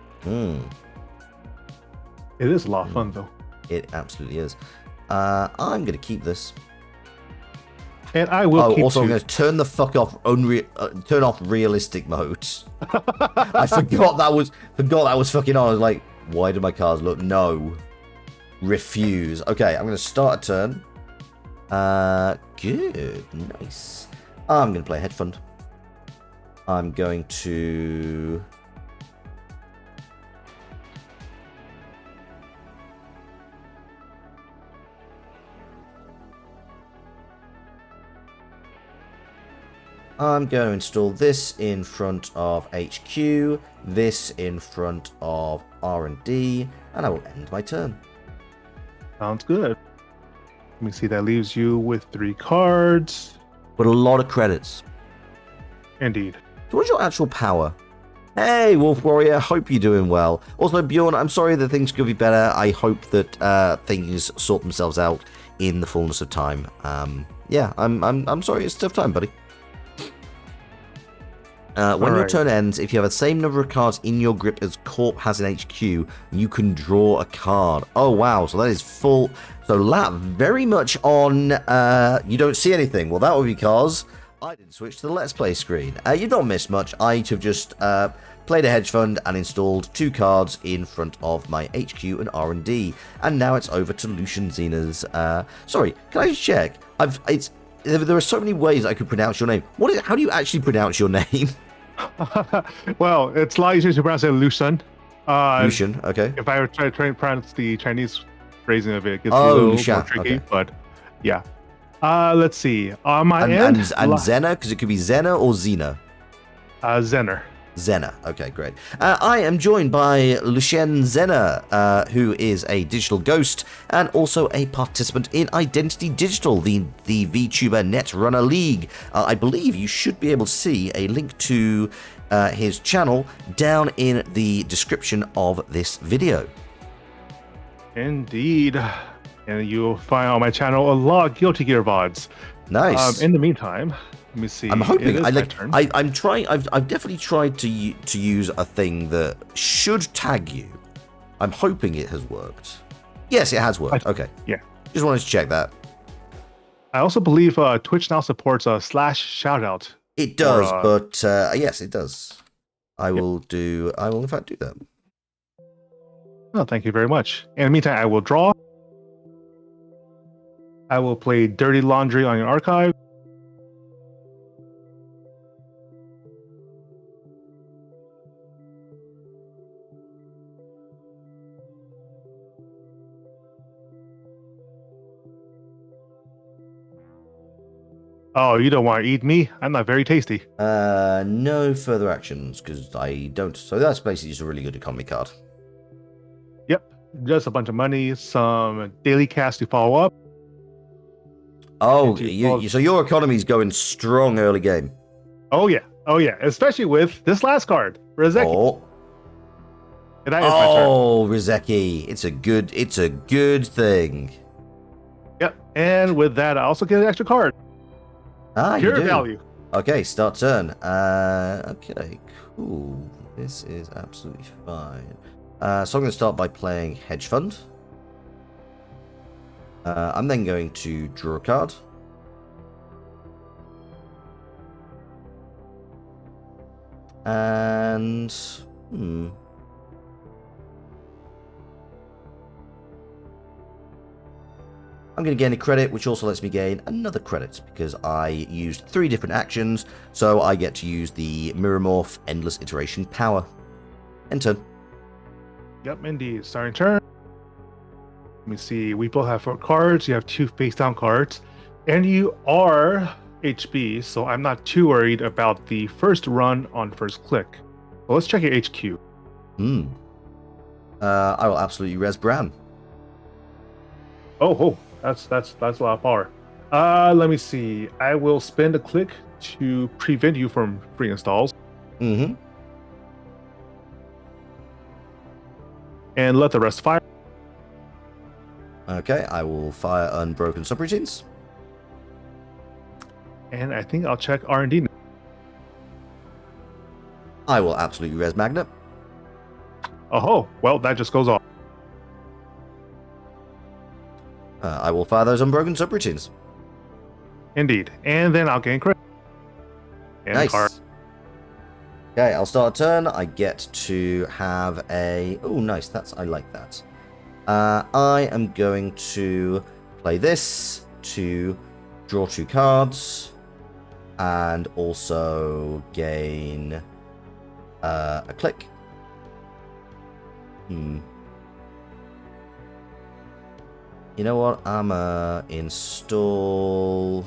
It is a lot of fun, though. It absolutely is. I'm going to keep this. And I will keep also, I'm going to turn the fuck off turn off realistic mode. I forgot that was fucking on. I was like, why do my cards look? No. Refuse. Okay, I'm going to start a turn. Good. Nice. I'm going to play a hedge fund. I'm going to... I'm going to install this in front of HQ, this in front of R&D, and I will end my turn. Sounds good. Let me see, that leaves you with 3 cards. But a lot of credits. Indeed. So what's your actual power? Hey, Wolf Warrior, hope you're doing well. Also, Bjorn, I'm sorry that things could be better. I hope that things sort themselves out in the fullness of time. Yeah, I'm sorry, it's a tough time, buddy. When your turn ends, if you have the same number of cards in your grip as Corp has in HQ, you can draw a card. Oh, wow. So that is full. So, Lat, very much on you don't see anything. Well, that would be because I didn't switch to the Let's Play screen. You don't miss much. I'd have just played a hedge fund and installed 2 cards in front of my HQ and R&D. And now it's over to Lushen Zener's. Sorry, can I just check? There are so many ways I could pronounce your name. How do you actually pronounce your name? Well, it's a lot easier to pronounce it Lushen. Lushen, okay. If I were to try and pronounce the Chinese phrasing of it, it gets a little more tricky, okay. But yeah. Let's see. On my end... And Zener, because it could be Zener or Zener? Zener. Zener. Okay, great. I am joined by Lushen Zener, who is a digital ghost and also a participant in Identity Digital, the VTuber Netrunner League. I believe you should be able to see a link to his channel down in the description of this video. Indeed. And you'll find on my channel a lot of Guilty Gear VODs. Nice. In the meantime, let me see. I'm hoping. Turn. I'm trying. I've definitely tried to use a thing that should tag you. I'm hoping it has worked. Yes, it has worked. Okay. Yeah. Just wanted to check that. I also believe Twitch now supports a /shoutout. It does, but yes, it does. I will in fact do that. Oh, thank you very much. In the meantime, I will draw. I will play Dirty Laundry on your archive. Oh, you don't want to eat me? I'm not very tasty. No further actions because I don't. So that's basically just a really good economy card. Yep, just a bunch of money, some daily cash to follow up. Oh, so your economy's going strong early game. Oh yeah, especially with this last card, Rizeki. Oh, And that is my turn. Rizeki, it's a good thing. Yep, and with that, I also get an extra card. You do. Value. Okay, start turn. Okay, cool. This is absolutely fine. So I'm going to start by playing Hedge Fund. I'm then going to draw a card. And I'm going to gain a credit, which also lets me gain another credit because I used 3 different actions, so I get to use the Mirror Morph Endless Iteration power. End turn. Yep, indeed. Starting turn. Let me see. We both have 4 cards. You have 2 face-down cards. And you are HB, so I'm not too worried about the first run on first click. Well, let's check your HQ. I will absolutely res Bran. Oh, that's a lot of power. Let me see. I will spend a click to prevent you from free installs. Mm-hmm. And let the rest fire. Okay, I will fire Unbroken Subroutines. And I think I'll check R&D. I will absolutely res Magnet. Oh, well, that just goes off. I will fire those Unbroken Subroutines. Indeed. And then I'll gain credit. And Nice. card. Okay, I'll start a turn. I get to have a... Oh, nice. I like that. I am going to play this to draw 2 cards and also gain a click. You know what? I'm install...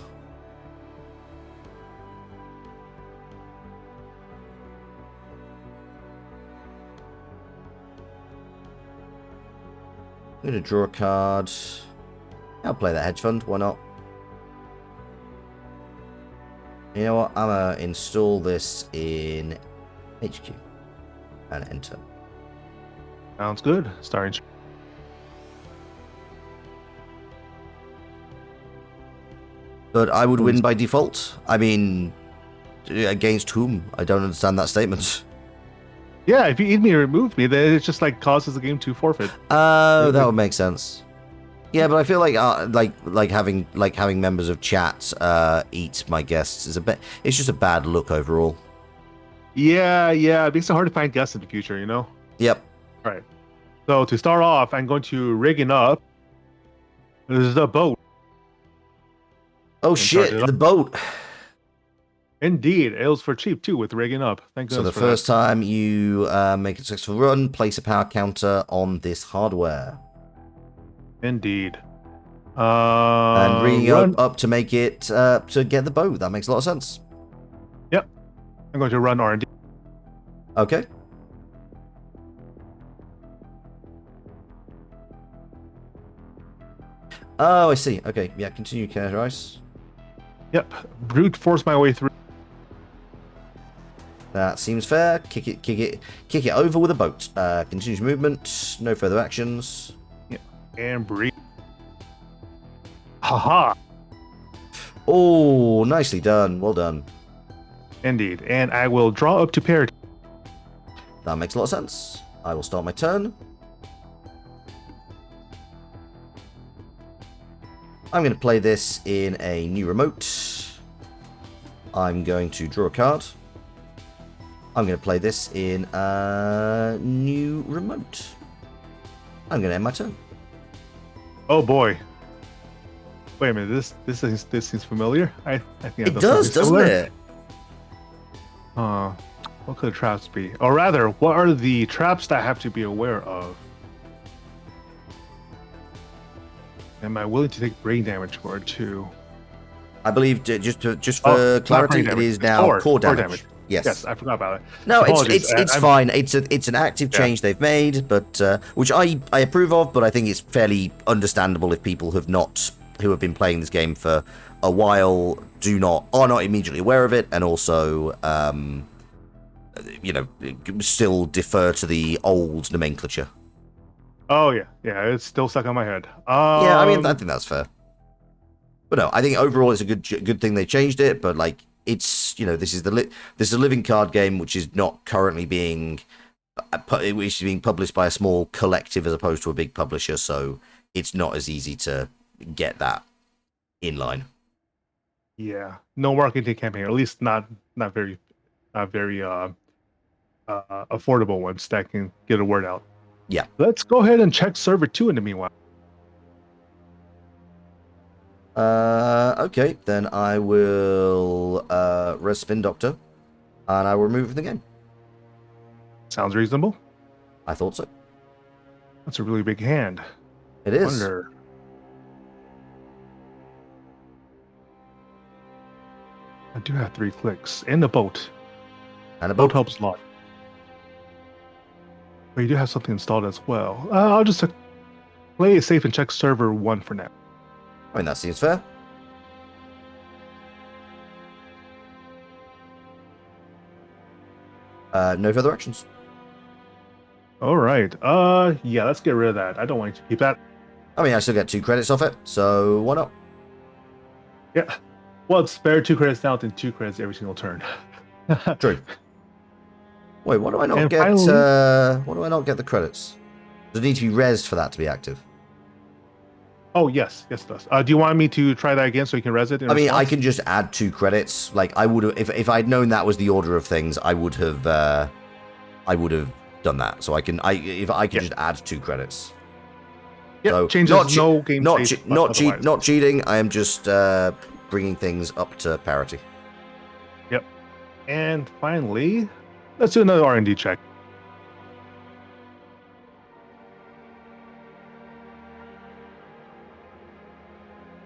I'm going to draw a card. I'll play that Hedge Fund. Why not? You know what? I'm going to install this in HQ and enter. Sounds good. Starting. But I would win by default. I mean, against whom? I don't understand that statement. Yeah, if you eat me or remove me, then it just like causes the game to forfeit. Oh, that would make sense. Yeah, but I feel like having members of chat eat my guests is it's just a bad look overall. Yeah, it makes it hard to find guests in the future, you know? Yep. All right. So to start off, I'm going to rigging up. This is a boat. Oh shit, the boat. Indeed, it was for cheap too with rigging up. Thank goodness. So the first time you make a successful run, place a power counter on this hardware. Indeed. And rigging up to make it to get the boat. That makes a lot of sense. Yep. I'm going to run R&D. Okay. Oh, I see. Okay, yeah, continue, counter ice. Yep. Brute force my way through. That seems fair. Kick it over with a boat. Continues movement. No further actions. Yep. And breathe. Haha. Oh, nicely done. Well done. Indeed. And I will draw up to parity. That makes a lot of sense. I will start my turn. I'm going to play this in a new remote. I'm going to draw a card. I'm going to play this in a new remote. I'm going to end my turn. Oh boy. Wait a minute. This seems familiar. I think It does, doesn't it? What could the traps be? Or rather, what are the traps that I have to be aware of? Am I willing to take brain damage for it too? I believe just for clarity, it is now core damage. Yes, I forgot about it. No, Apologies. it's fine. It's an active change they've made, but which I approve of. But I think it's fairly understandable if people who have been playing this game for a while are not immediately aware of it, and also still defer to the old nomenclature. Oh yeah, it's still stuck on my head. Yeah, I mean, I think that's fair. But no, I think overall it's a good thing they changed it. But like, it's this is a living card game which is not currently being published by a small collective as opposed to a big publisher, so it's not as easy to get that in line. Yeah, no marketing campaign, or at least not very affordable ones that can get a word out. Yeah. Let's go ahead and check server 2 in the meanwhile. Okay, then I will res Spin Doctor, and I will remove from the game. Sounds reasonable. I thought so. That's a really big hand. It is. Wonder. I do have 3 clicks. And a boat. And a Boat boat. helps a lot. But you do have something installed as well. I'll just play it safe and check server 1 for now. I mean, that seems fair. No further actions. All right. Yeah, let's get rid of that. I don't want you to keep that. I mean, I still get 2 credits off it, so why not? Yeah. Well, it's better 2 credits now than 2 credits every single turn. True. Wait, why do I not And get? finally- Why do I not get the credits? Does it need to be rezzed for that to be active? Oh, yes, it does. Do you want me to try that again so you can res it? I mean, I can just add 2 credits. Like I would have, if I'd known that was the order of things, I would have done that. So I can just add 2 credits. Yeah, So, changes no game state, but otherwise. not cheating. I am just bringing things up to parity. Yep. And finally, let's do another R&D check.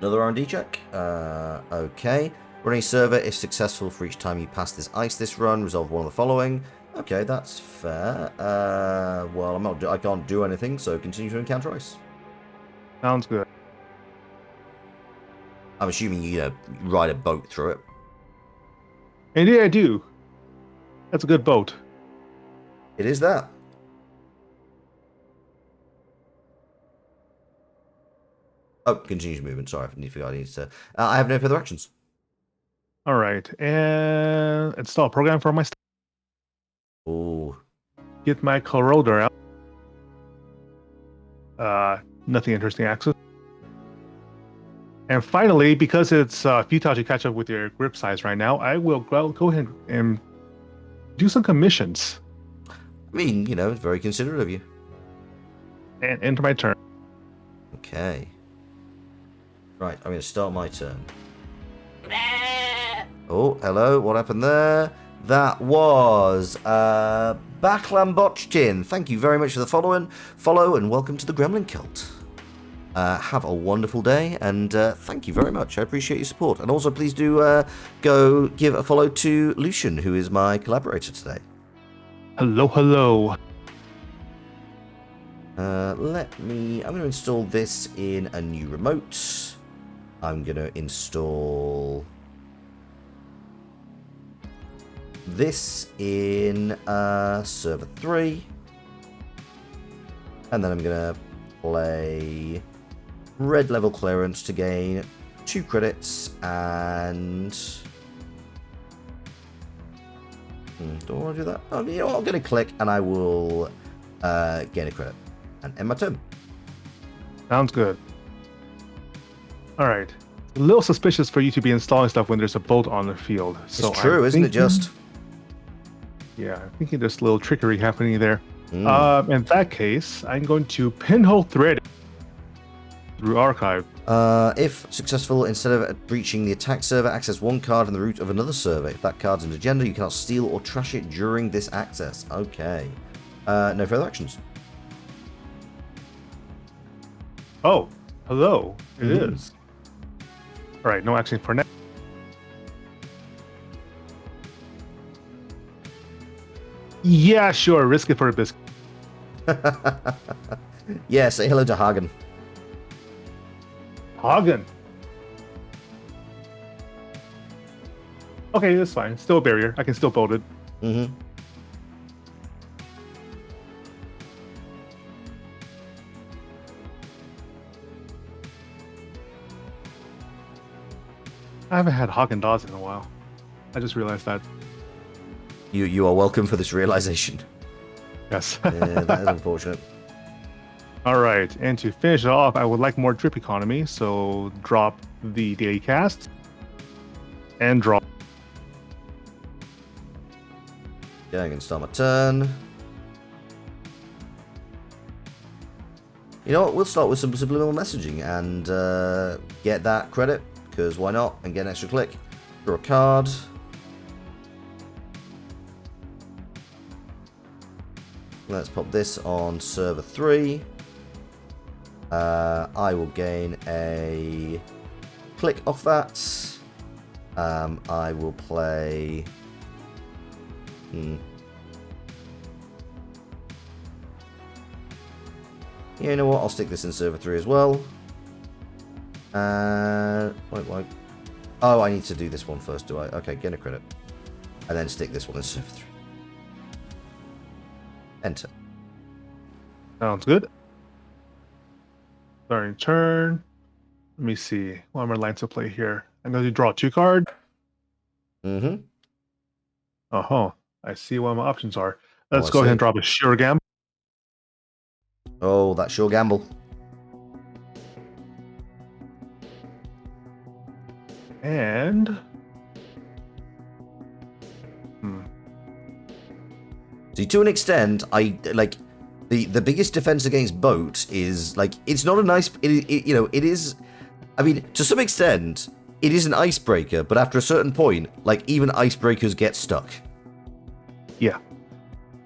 Another R&D check. Okay. Run a server if successful for each time you pass this ice this run. Resolve one of the following. Okay, that's fair. Well, I can't do anything, so continue to encounter ice. Sounds good. I'm assuming you ride a boat through it. Indeed, I do. That's a good boat. It is that. Oh, continues movement. Sorry, I forgot. I have no further actions. All right, and install a program for my stuff. Oh, Get my corroder out. Nothing interesting access. And finally, because it's futile to catch up with your grip size right now, I will go ahead and do some commissions. I mean, it's very considerate of you. And enter my turn. Okay. Right, I'm going to start my turn. Oh, hello. What happened there? That was Baklambochtin. Thank you very much for the follow, and welcome to the Gremlin Cult. Have a wonderful day, and thank you very much. I appreciate your support. And also, please do go give a follow to Lushen, who is my collaborator today. Hello, hello. I'm going to install this in a new remote. I'm going to install this in server 3. And then I'm going to play red level clearance to gain 2 credits and... do I want to do that? Oh, you know what? I'm going to click and I will gain a credit. And end my turn. Sounds good. All right. A little suspicious for you to be installing stuff when there's a bolt on the field. So it's true, isn't it just? Yeah, I'm thinking there's a little trickery happening there. In that case, I'm going to pinhole thread through archive. If successful, instead of breaching the attack server, access one card in the root of another server. If that card's an agenda, you cannot steal or trash it during this access. Okay. No further actions. Oh, hello. It is. All right, no action for now. Yeah, sure. Risk it for a biscuit. Yeah, say hello to Hagen. Hagen. Okay, that's fine. Still a barrier. I can still bolt it. I haven't had Haagen-Dazs in a while. I just realized that. You are welcome for this realization. Yes. Yeah, that is unfortunate. All right, and to finish it off, I would like more drip economy, so drop the daily cast and draw. Yeah, I can start my turn. You know what? We'll start with some subliminal messaging and get that credit, because why not? And get an extra click. Draw a card. Let's pop this on server 3. I will gain a click off that. I will play... Yeah, you know what? I'll stick this in server 3 as well. Wait. Oh, I need to do this one first, do I? Okay, get a credit. And then stick this one in server 3. Enter. Sounds good. Starting turn. Let me see. What are my lines of play here? I'm going to draw 2 cards. Uh-huh. I see what my options are. Let's go ahead and drop a sure gamble. Oh, that's sure gamble. And... See, to an extent, I like the biggest defense against boat is like it's not a nice. It is. I mean, to some extent, it is an icebreaker, but after a certain point, like even icebreakers get stuck. Yeah.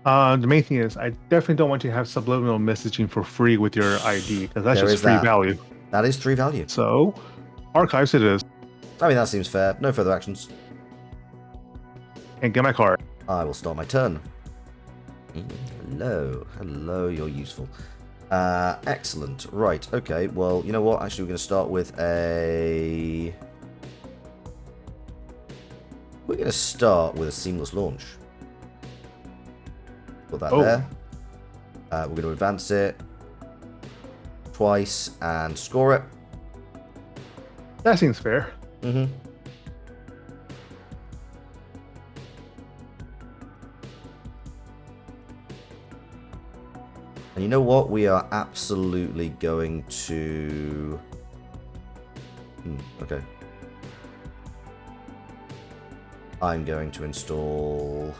The main thing is, I definitely don't want you to have subliminal messaging for free with your ID, because that's just free value. That is 3 value. So, archives it is. I mean, that seems fair. No further actions. And get my card. I will start my turn. Hello, you're useful. Excellent. Right, okay, well, you know what? Actually, we're going to start with a... We're going to start with a seamless launch. Put that there. We're going to advance it twice and score it. That seems fair. And you know what? We are absolutely going to... okay. I'm going to install...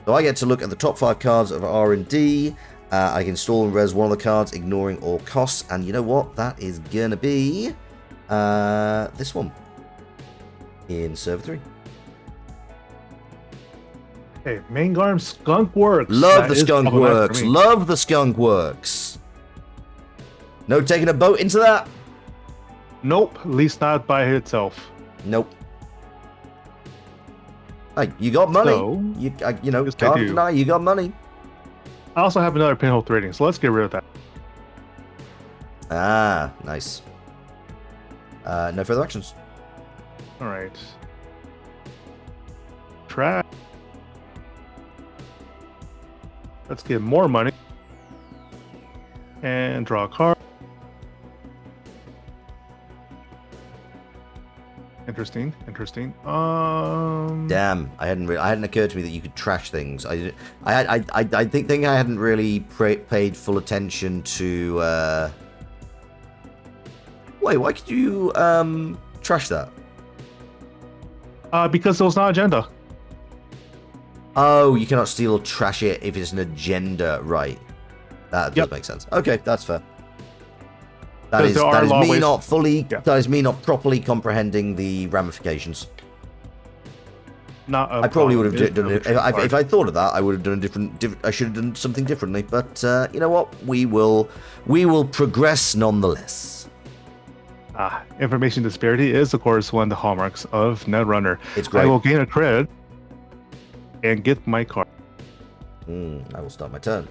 So I get to look at the top 5 cards of R&D. I can install and res one of the cards, ignoring all costs. And you know what? That is going to be this one in server 3. Hey, Maingarm Skunk Works. Love the Skunk Works. Love the Skunk Works. No taking a boat into that? Nope, at least not by itself. Nope. Hey, you got money. So, you know, can't deny you got money. I also have another pinhole threading, so let's get rid of that. Ah, nice. No further actions. All right. Trash. Let's get more money. And draw a card. Interesting. Damn, I hadn't occurred to me that you could trash things. I think I hadn't really paid full attention to. Wait, why could you trash that? Because it was not agenda. Oh, you cannot steal or trash it if it's an agenda, right? That does make sense. Okay, that's fair. That is me not fully. Yeah. That is me not properly comprehending the ramifications. I probably would have done it if I thought of that. I would have done a different. I should have done something differently. But you know what? We will progress nonetheless. Information disparity is, of course, one of the hallmarks of Netrunner. It's great. I will gain a credit and get my card. I will start my turn.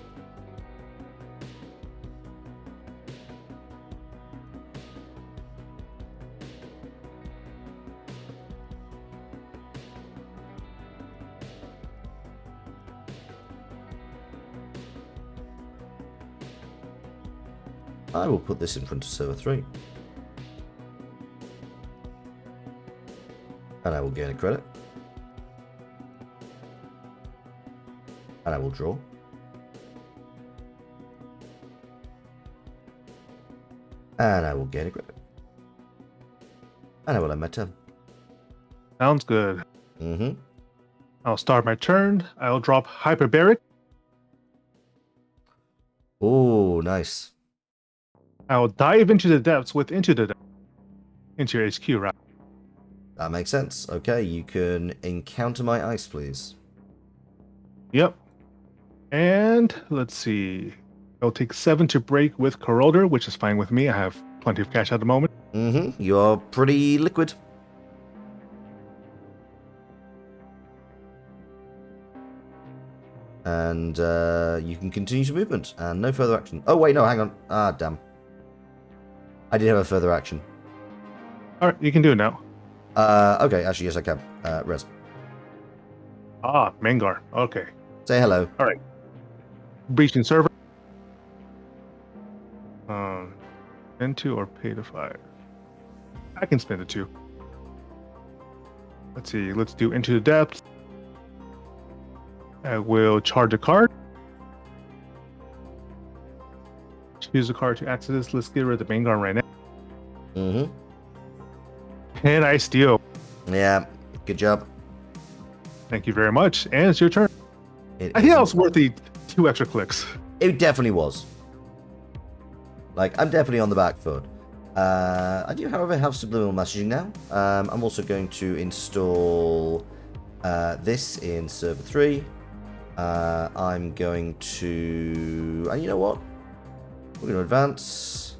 I will put this in front of server 3. And I will gain a credit. And I will draw. And I will gain a credit. And I will end my turn. Sounds good. Mm-hmm. I'll start my turn. I'll drop Hyperbaric. Oh, nice. I'll dive into the depths into your HQ, right? That makes sense. Okay, you can encounter my ice, please. Yep. And let's see. It'll take 7 to break with Corroder, which is fine with me. I have plenty of cash at the moment. Mm-hmm. You're pretty liquid. And you can continue to movement. And no further action. Oh, wait, no, hang on. Ah, damn. I did have a further action. Alright, you can do it now. Okay, actually, yes, I can. Res. Mangar. Okay. Say hello. Alright. Breaching server. Spend 2 or pay to 5. I can spend the 2. Let's see. Let's do Into the Depths. I will charge a card. Choose a card to access this. Let's get rid of the Mangar right now. Mm-hmm. And I steal. Yeah, good job. Thank you very much. And it's your turn. I think that was worth the 2 extra clicks. It definitely was. Like, I'm definitely on the back foot. I do, however, have subliminal messaging now. I'm also going to install this in server 3. I'm going to... And you know what? We're going to advance.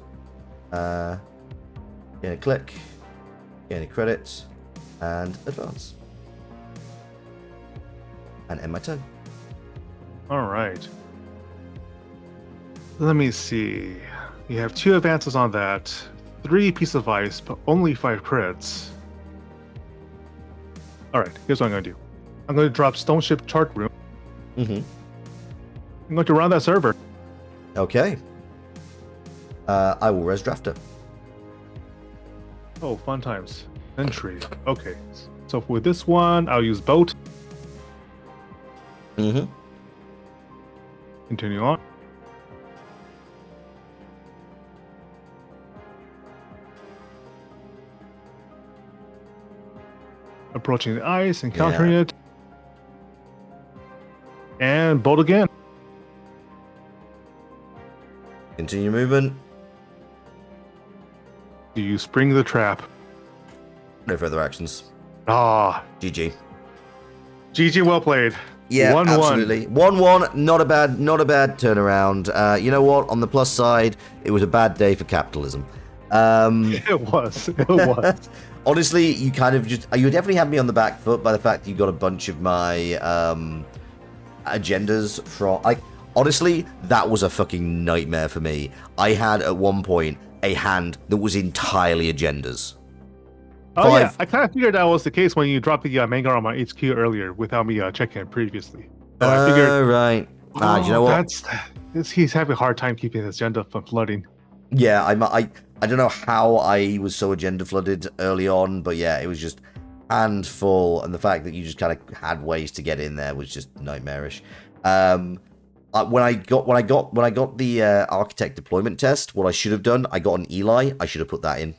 Gain a click. Gain a credit. And advance. And end my turn. Alright. Let me see. You have 2 advances on that. 3 pieces of ice, but only 5 crits. Alright, here's what I'm going to do. I'm going to drop Stone Ship Chart Room. Mm-hmm. I'm going to run that server. Okay. I will res drafter. Oh, fun times. Entry. Okay. So for this one, I'll use Boat. Mm-hmm. Continue on. Approaching the ice, encountering it. And bolt again. Continue movement. Do you spring the trap? No further actions. GG. GG, well played. Yeah, 1-1. Absolutely. 1-1, not a bad turnaround. You know what? On the plus side, it was a bad day for capitalism. It was. Honestly, you definitely had me on the back foot by the fact that you got a bunch of my agendas from. Honestly, that was a fucking nightmare for me. I had at one point a hand that was entirely agendas. Oh yeah, I kind of figured that was the case when you dropped the manga on my HQ earlier without me checking it previously. So I figured, right. You know what? He's having a hard time keeping his agenda from flooding. Yeah, I don't know how I was so agenda flooded early on, but yeah, it was just handful, and the fact that you just kind of had ways to get in there was just nightmarish. When I got the architect deployment test, what I should have done, I got an Eli. I should have put that in.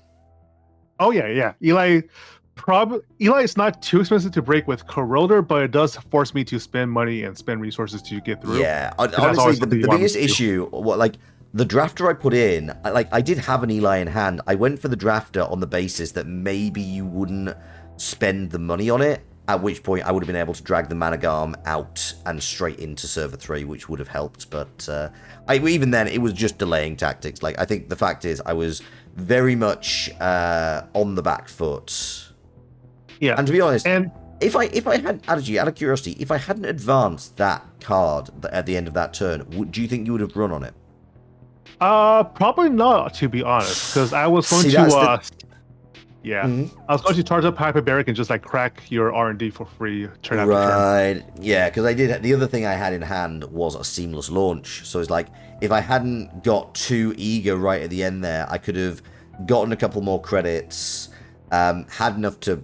Oh yeah. Eli is not too expensive to break with Corroder, but it does force me to spend money and spend resources to get through. Yeah, honestly, the biggest issue, the drafter I put in, I did have an Eli in hand. I went for the drafter on the basis that maybe you wouldn't spend the money on it, at which point I would have been able to drag the Managarm out and straight into server 3, which would have helped. But even then, it was just delaying tactics. I think the fact is I was very much on the back foot. Yeah, and to be honest, if I had, actually, out of curiosity, if I hadn't advanced that card at the end of that turn, do you think you would have run on it? Probably not, to be honest, because I was going to I was going to charge up hyperbaric and just crack your R&D for free turn after turn. Right, yeah, because I did. The other thing I had in hand was a seamless launch. So it's if I hadn't got too eager right at the end there, I could have gotten a couple more credits, had enough to.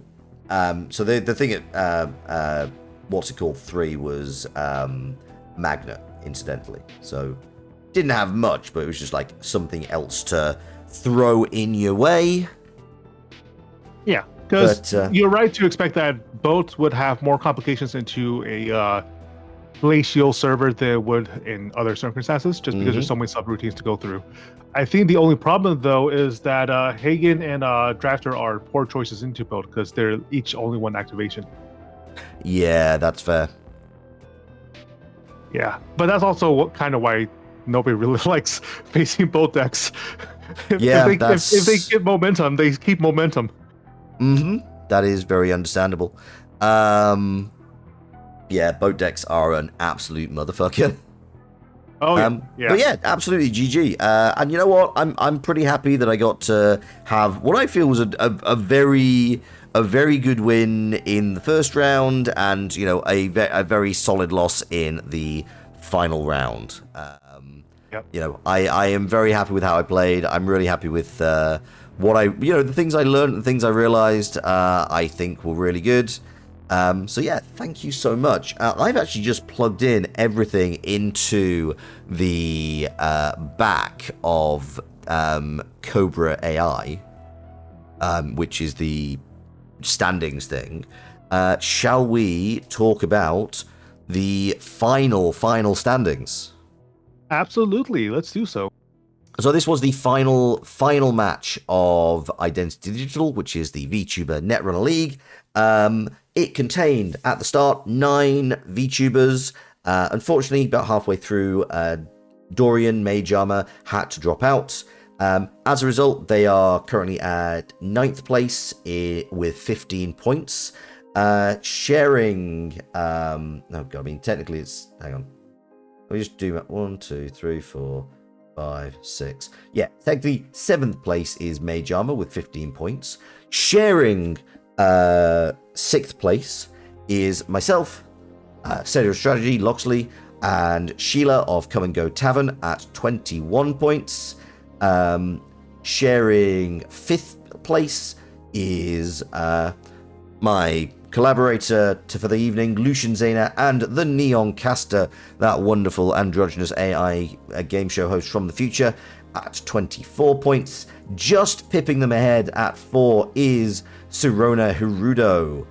So the thing at what's it called 3 was Magna, incidentally. So didn't have much, but it was just something else to throw in your way. Yeah, because you're right to expect that both would have more complications into a glacial server than it would in other circumstances, just because there's so many subroutines to go through. I think the only problem, though, is that Hagen and Drafter are poor choices into build because they're each only one activation. Yeah, that's fair. Yeah, but that's also kind of why nobody really likes facing both decks. If they get momentum, they keep momentum. That is very understandable. Yeah, boat decks are an absolute motherfucker. Oh yeah. But yeah, absolutely GG. And you know what? I'm pretty happy that I got to have what I feel was a very good win in the first round, and a very solid loss in the final round. I am very happy with how I played. I'm really happy with what the things I learned, the things I realized, I think were really good. So yeah, thank you so much. I've actually just plugged in everything into the back of Cobra AI, which is the standings thing. Shall we talk about the final standings? Absolutely, let's do so. So this was the final match of Identity Digital, which is the VTuber Netrunner League. It contained, at the start, 9 VTubers. Unfortunately, about halfway through, Dorian Mage Armor had to drop out. As a result, they are currently at 9th place with 15 points. Sharing... oh god, I mean, technically it's... Hang on. Let me just do that. 1, 2, 3, 4... 5, 6. Yeah, technically 7th place is Mage Armor with 15 points. Sharing 6th place is myself, Zener Strategy, Loxley, and Sheila of Come and Go Tavern at 21 points. Sharing 5th place is my collaborator for the evening, Lushen, Zener, and the Neon Caster, that wonderful androgynous AI game show host from the future, at 24 points. Just pipping them ahead at 4 is Sirona Hirudo.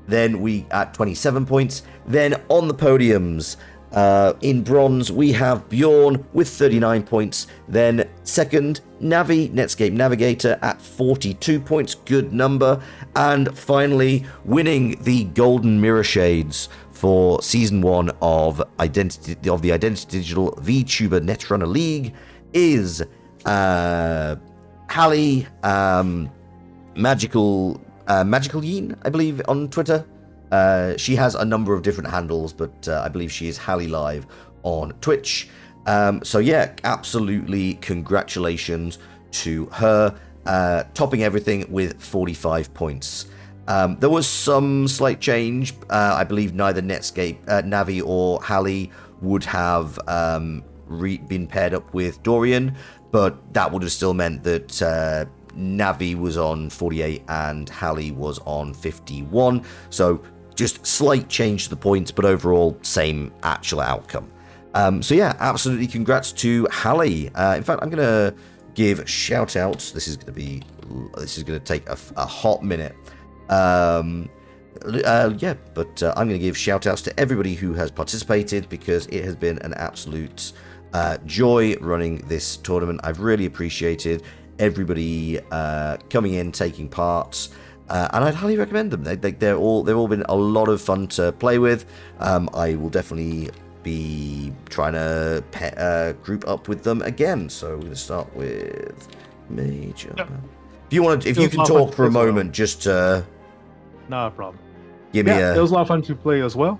Then we at 27 points. Then on the podiums, in bronze, we have Bjorn with 39 points. Then second, Navi, Netscape Navigator at 42 points, good number. And finally, winning the Golden Mirror Shades for Season 1 of the Identity Digital VTuber Netrunner League is Hallie, Magical Yeen, I believe, on Twitter. She has a number of different handles, but I believe she is Hallie Live on Twitch. So yeah, absolutely congratulations to her, topping everything with 45 points. There was some slight change. I believe neither Navi or Hallie would have been paired up with Dorian, but that would have still meant that Navi was on 48 and Hallie was on 51. So just slight change to the points, but overall same actual outcome. So yeah, absolutely congrats to Hallie. In fact, I'm gonna give shout outs. This is gonna take a hot minute. I'm gonna give shout outs to everybody who has participated, because it has been an absolute joy running this tournament. I've really appreciated everybody coming in, taking part. And I'd highly recommend them. They've all been a lot of fun to play with. I will definitely be trying to group up with them again. So we're going to start with Major. Yep. If you can talk for a moment, just no problem. Give me it was a lot of fun to play as well.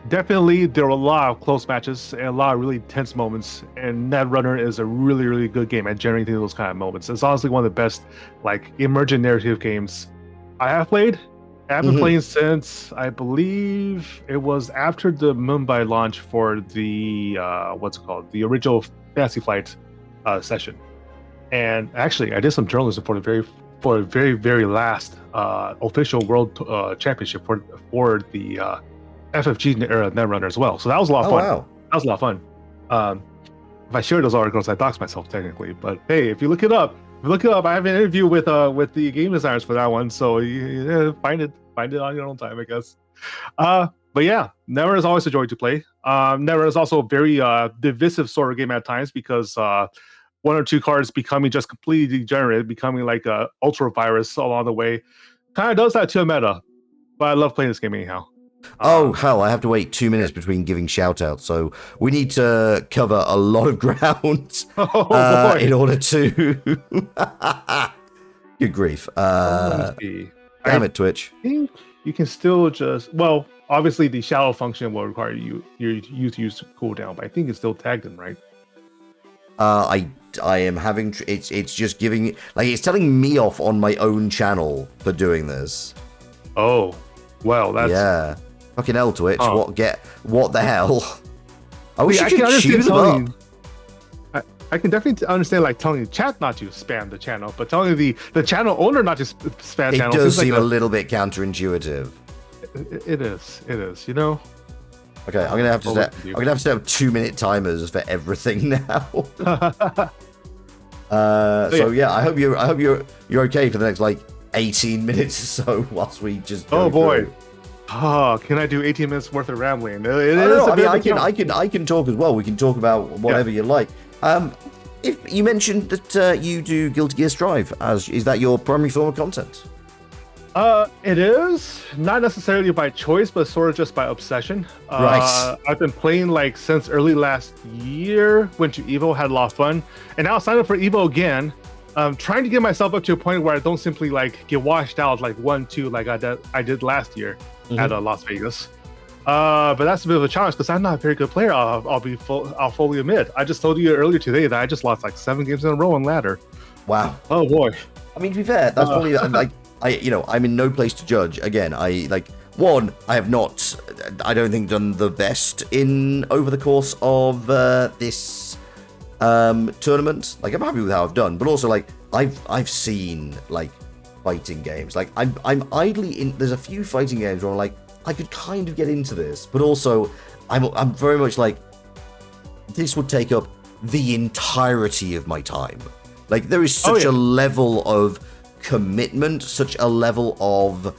Definitely, there were a lot of close matches and a lot of really tense moments. And Netrunner is a really, really good game at generating those kind of moments. It's honestly one of the best, like, emergent narrative games I have played. I've been playing since, I believe it was after the Mumbai launch for the the original Fantasy Flight session. And actually, I did some journalism for the very last official World Championship for the FFG era Netrunner as well. So that was a lot of fun. Wow. That was a lot of fun. If I shared those articles, I doxed myself technically. But hey, if you look it up, I have an interview with the game designers for that one. So find it on your own time, I guess. But yeah, Netrunner is always a joy to play. Netrunner is also a very divisive sort of game at times, because one or two cards becoming just completely degenerate, becoming like a ultra virus along the way, kind of does that to a meta. But I love playing this game anyhow. Oh, hell, I have to wait 2 minutes between giving shout-outs, so we need to cover a lot of ground in order to... Good grief. Damn it, Twitch. I think you can still just... Well, obviously the shadow function will require you to use cooldown, but I think it's still tagged in, right? I am having... It's just giving... Like, it's telling me off on my own channel for doing this. Oh, well, that's... Yeah. Fucking hell, Twitch. Oh. What the hell? I wish you could chew them up. I can definitely understand, like, telling the chat not to spam the channel, but telling the channel owner not to spam the channel. It does seem like a little bit counterintuitive. It is, you know? Okay, I'm gonna have to set up 2-minute timers for everything now. So yeah, I hope you're okay for the next, like, 18 minutes or so whilst we just go boy. through. Oh, can I do 18 minutes worth of rambling? I can talk as well. We can talk about whatever you like. If you mentioned that you do Guilty Gear Strive, is that your primary form of content? It is not necessarily by choice, but sort of just by obsession. Right. I've been playing like since early last year. Went to Evo, had a lot of fun, and now I signed up for Evo again. Trying to get myself up to a point where I don't simply like get washed out like 1-2 like I did last year at Las Vegas. But that's a bit of a challenge because I'm not a very good player. I'll fully admit. I just told you earlier today that I just lost like 7 games in a row on ladder. Wow. Oh boy. I mean, to be fair, that's probably like I'm in no place to judge. Again, I have not, I don't think, done the best over the course of this tournament. Like, I'm happy with how I've done, but also like I've seen like fighting games. Like I'm idly in. There's a few fighting games where I'm like, I could kind of get into this, but also I'm very much like, this would take up the entirety of my time. Like, there is such a level of commitment, such a level of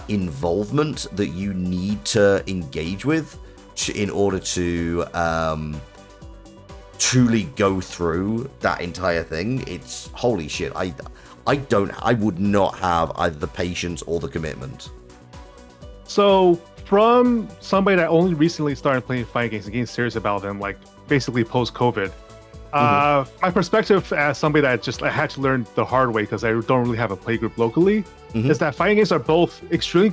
involvement that you need to engage with in order to truly go through that entire thing. It's holy shit. I would not have either the patience or the commitment. So, from somebody that only recently started playing fighting games and getting serious about them, like basically post-COVID, My perspective as somebody that just I had to learn the hard way because I don't really have a playgroup locally is that fighting games are both extremely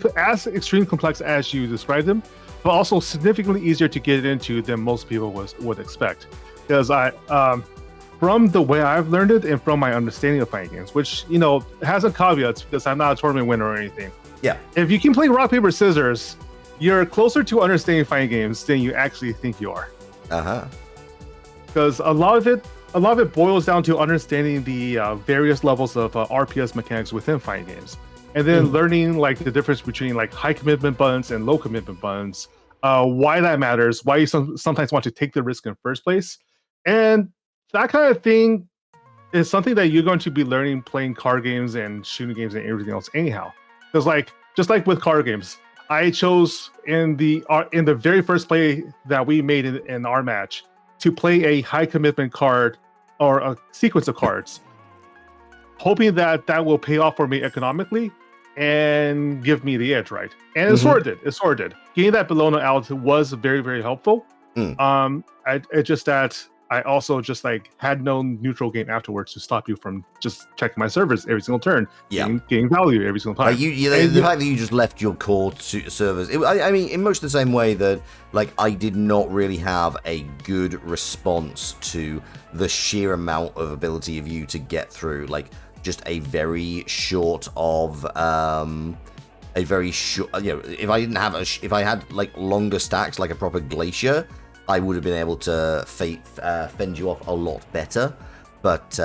complex as you described them, but also significantly easier to get into than most people would expect. Because from the way I've learned it and from my understanding of fighting games, which has a caveat because I'm not a tournament winner or anything. Yeah. If you can play rock paper scissors, you're closer to understanding fighting games than you actually think you are. Because a lot of it boils down to understanding the various levels of RPS mechanics within fighting games, and then learning like the difference between like high commitment buttons and low commitment buttons, why that matters, why you sometimes want to take the risk in the first place, and that kind of thing is something that you're going to be learning playing card games and shooting games and everything else anyhow. Because just like with card games, I chose in the very first play that we made in our match to play a high commitment card or a sequence of cards, hoping that will pay off for me economically and give me the edge, right? And it sort of did. Getting that Bologna out was very, very helpful. It's just that I also just had no neutral game afterwards to stop you from just checking my servers every single turn, getting value every single time. The fact that you just left your core servers, I mean, in much the same way that I did not really have a good response to the sheer amount of ability of you to get through just a very short of if I had longer stacks like a proper glacier, I would have been able to fend you off a lot better. But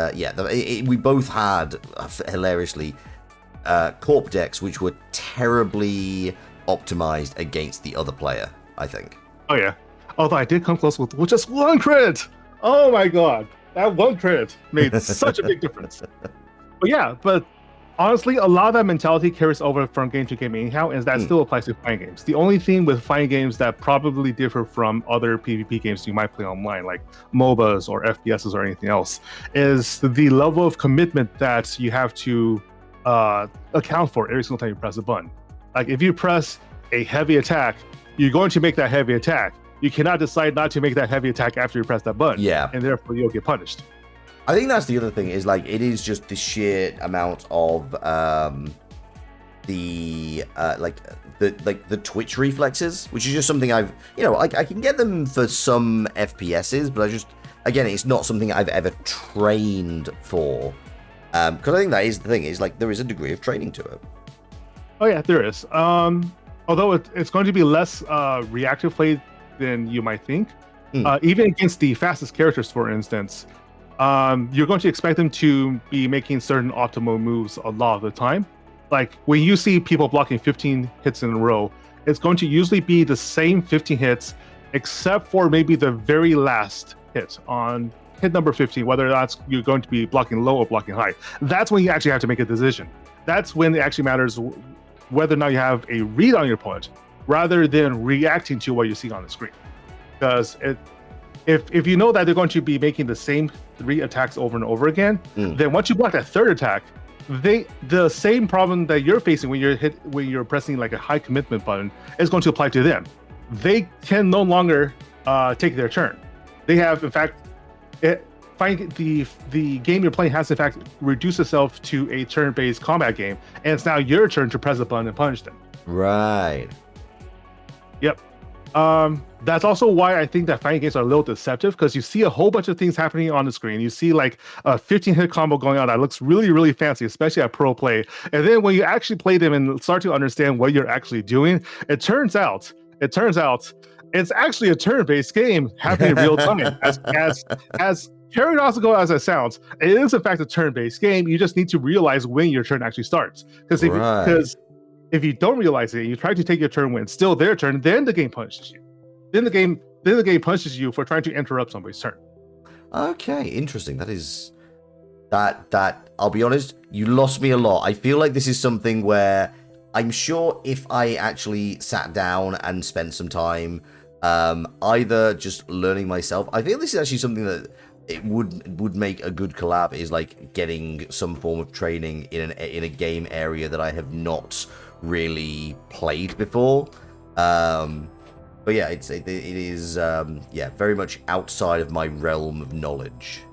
we both had hilariously corp decks which were terribly optimized against the other player, I think. Oh yeah. Although I did come close with just one crit. Oh my god. That one crit made such a big difference. But honestly, a lot of that mentality carries over from game to game anyhow, and that still applies to fighting games. The only thing with fighting games that probably differ from other PvP games you might play online, like MOBAs or FPSs or anything else, is the level of commitment that you have to account for every single time you press a button. Like if you press a heavy attack, you're going to make that heavy attack. You cannot decide not to make that heavy attack after you press that button. Yeah. And therefore you'll get punished. I think that's the other thing is it is just the sheer amount of the twitch reflexes, which is just something I've I can get them for some FPSs, but again it's not something I've ever trained for, because I think that is the thing is there is a degree of training to it. Oh yeah, there is. Although it's going to be less reactive play than you might think. Even against the fastest characters, for instance. You're going to expect them to be making certain optimal moves a lot of the time. Like when you see people blocking 15 hits in a row, it's going to usually be the same 15 hits, except for maybe the very last hit on hit number 15, whether that's you're going to be blocking low or blocking high. That's when you actually have to make a decision. That's when it actually matters whether or not you have a read on your opponent, rather than reacting to what you see on the screen. Because if you know that they're going to be making the same 3 attacks over and over again, then once you block that third attack, the same problem that you're facing when you're pressing a high commitment button is going to apply to them. They can no longer take their turn. They have, in fact, the game you're playing has in fact reduced itself to a turn-based combat game, and it's now your turn to press a button and punish them. Right. Yep. That's also why I think that fighting games are a little deceptive, because you see a whole bunch of things happening on the screen. You see a 15-hit combo going on that looks really, really fancy, especially at pro play. And then when you actually play them and start to understand what you're actually doing, it turns out it's actually a turn-based game happening in real time. As paradoxical as it sounds, it is in fact a turn-based game. You just need to realize when your turn actually starts. Because if you don't realize it, you try to take your turn when it's still their turn, then the game punishes you. Then the game punishes you for trying to interrupt somebody's turn. Okay, interesting. That I'll be honest, you lost me a lot. I feel like this is something where I'm sure if I actually sat down and spent some time either just learning myself, I feel this is actually something that it would make a good collab, is getting some form of training in a game area that I have not really played before. But yeah, it is very much outside of my realm of knowledge.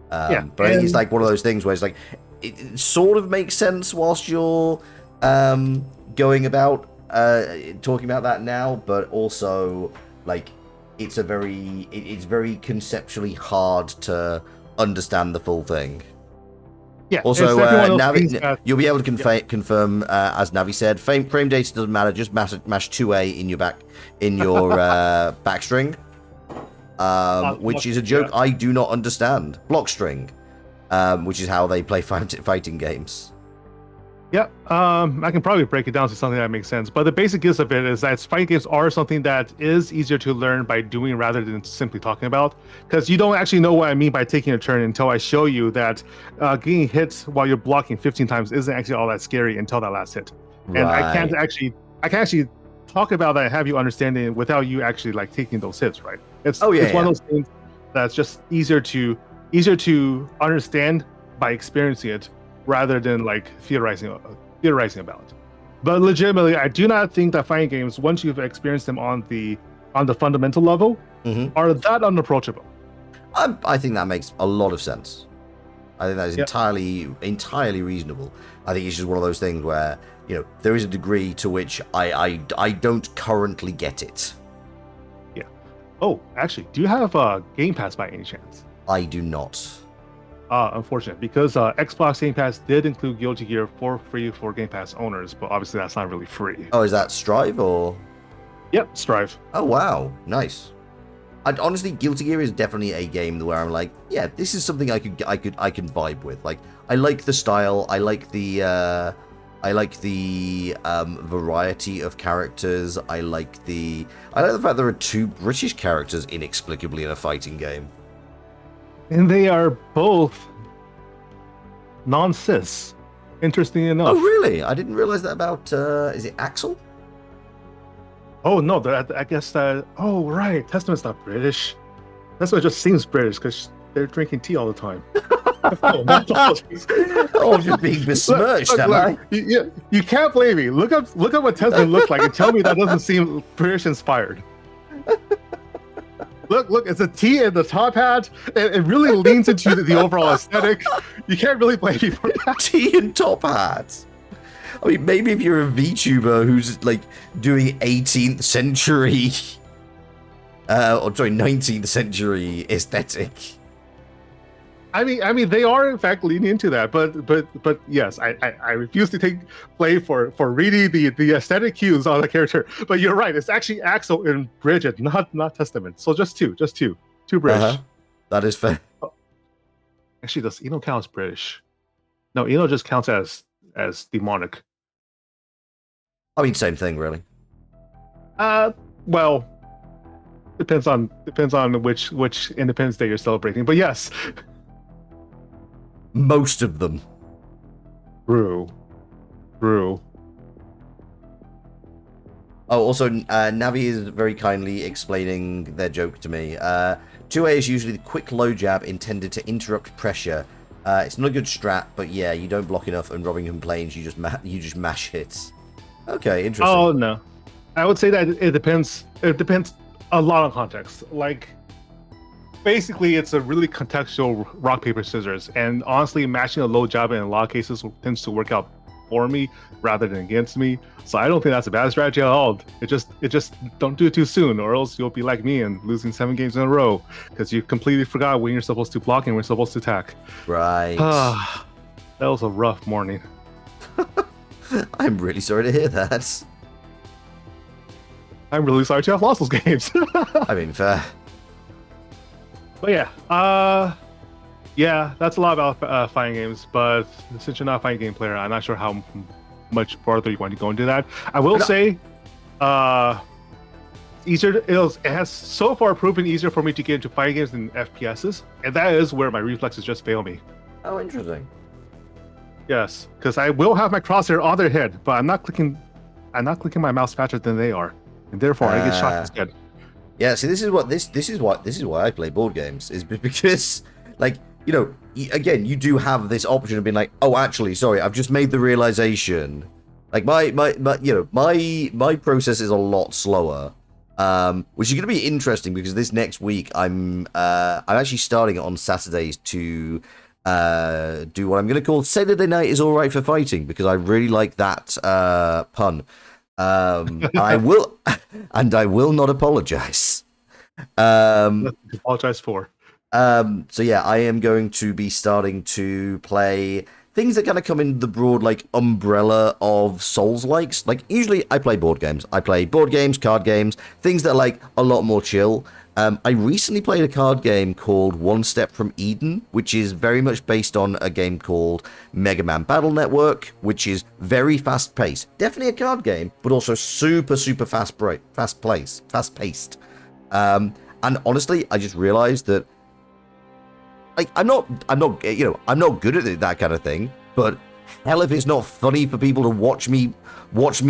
But I think it's like one of those things where it's like it sort of makes sense whilst you're going about talking about that now, but also like it's very conceptually hard to understand the full thing. Yeah. Also, Navi, you'll be able to confirm, as Navi said, frame data doesn't matter. Just mash 2A in your backstring, which is a joke I do not understand. Block string, which is how they play fighting games. Yeah, I can probably break it down to something that makes sense. But the basic gist of it is that fighting games are something that is easier to learn by doing rather than simply talking about. Because you don't actually know what I mean by taking a turn until I show you that getting hit while you're blocking 15 times isn't actually all that scary until that last hit. Right. And I can actually talk about that and have you understand it without you actually like taking those hits, right? It's one of those things that's just easier to understand by experiencing it, rather than like theorizing about it. But legitimately, I do not think that fighting games, once you've experienced them on the fundamental level, are that unapproachable. I think that makes a lot of sense. I think that is entirely reasonable. I think it's just one of those things where, you know, there is a degree to which I don't currently get it. Yeah. Oh, actually, do you have Game Pass by any chance? I do not. Unfortunate, because Xbox Game Pass did include Guilty Gear for free for Game Pass owners, but obviously that's not really free. Oh, is that Strive or? Yep, Strive. Oh wow, nice. Honestly, Guilty Gear is definitely a game where I'm like, yeah, this is something I can vibe with. Like, I like the style, I like the variety of characters. I like the fact there are 2 British characters inexplicably in a fighting game. And they are both non-cis, interesting enough. Oh, really? I didn't realize that about, is it Axel? Oh, no, I guess that, oh, right, Testament's not British. That's why it just seems British, because they're drinking tea all the time. Oh, I'm just being besmirched, am I? You can't blame me. Look up what Testament looks like and tell me that doesn't seem British-inspired. Look, it's a T in the top hat. It really leans into the overall aesthetic. You can't really blame me for that. T and top hat. I mean, maybe if you're a VTuber who's like doing 18th century, 19th century aesthetic. I mean, they are in fact leaning into that, but yes, I refuse to take blame for reading the aesthetic cues on the character. But you're right, it's actually Axel and Bridget, not Testament. So just two British. That is fair. Actually, does Eno count as British? No, Eno just counts as demonic. I mean, same thing, really. Well, depends on which Independence Day you're celebrating, but yes. Most of them. True. Oh, also, Navi is very kindly explaining their joke to me. 2A is usually the quick low jab intended to interrupt pressure. It's not a good strat, but yeah, you don't block enough and Robbing complains, you just mash hits. Okay, interesting. Oh, no. I would say that it depends. It depends a lot on context. Like, basically, it's a really contextual rock, paper, scissors. And honestly, matching a low jab in a lot of cases tends to work out for me rather than against me. So I don't think that's a bad strategy at all. It just don't do it too soon, or else you'll be like me and losing 7 games in a row because you completely forgot when you're supposed to block and when you're supposed to attack. Right. That was a rough morning. I'm really sorry to hear that. I'm really sorry to have lost those games. I mean, fair. But yeah, that's a lot about fighting games. But since you're not a fighting game player, I'm not sure how much farther you want to go into that. I will say, it has so far proven easier for me to get into fighting games than FPSs, and that is where my reflexes just fail me. Oh, interesting. Yes, because I will have my crosshair on their head, but I'm not clicking my mouse faster than they are, and therefore I get shot instead. Yeah, see, this is why I play board games, is because, like, you know, again, you do have this option of being like, oh, actually, sorry, I've just made the realization. Like, my process is a lot slower which is going to be interesting because this next week I'm actually starting on Saturdays to do what I'm going to call Saturday Night is all right for fighting, because I really like that pun. I will, and I will not apologize. Nothing to apologize for. So yeah, I am going to be starting to play things that kind of come in the broad like umbrella of Souls-likes. Like usually I play board games. I play board games, card games, things that are like a lot more chill. I recently played a card game called One Step from Eden, which is very much based on a game called Mega Man Battle Network, which is very fast-paced. Definitely a card game, but also super, super fast-paced. And honestly, I just realized that like I'm not good at that kind of thing, but hell if it's not funny for people to watch me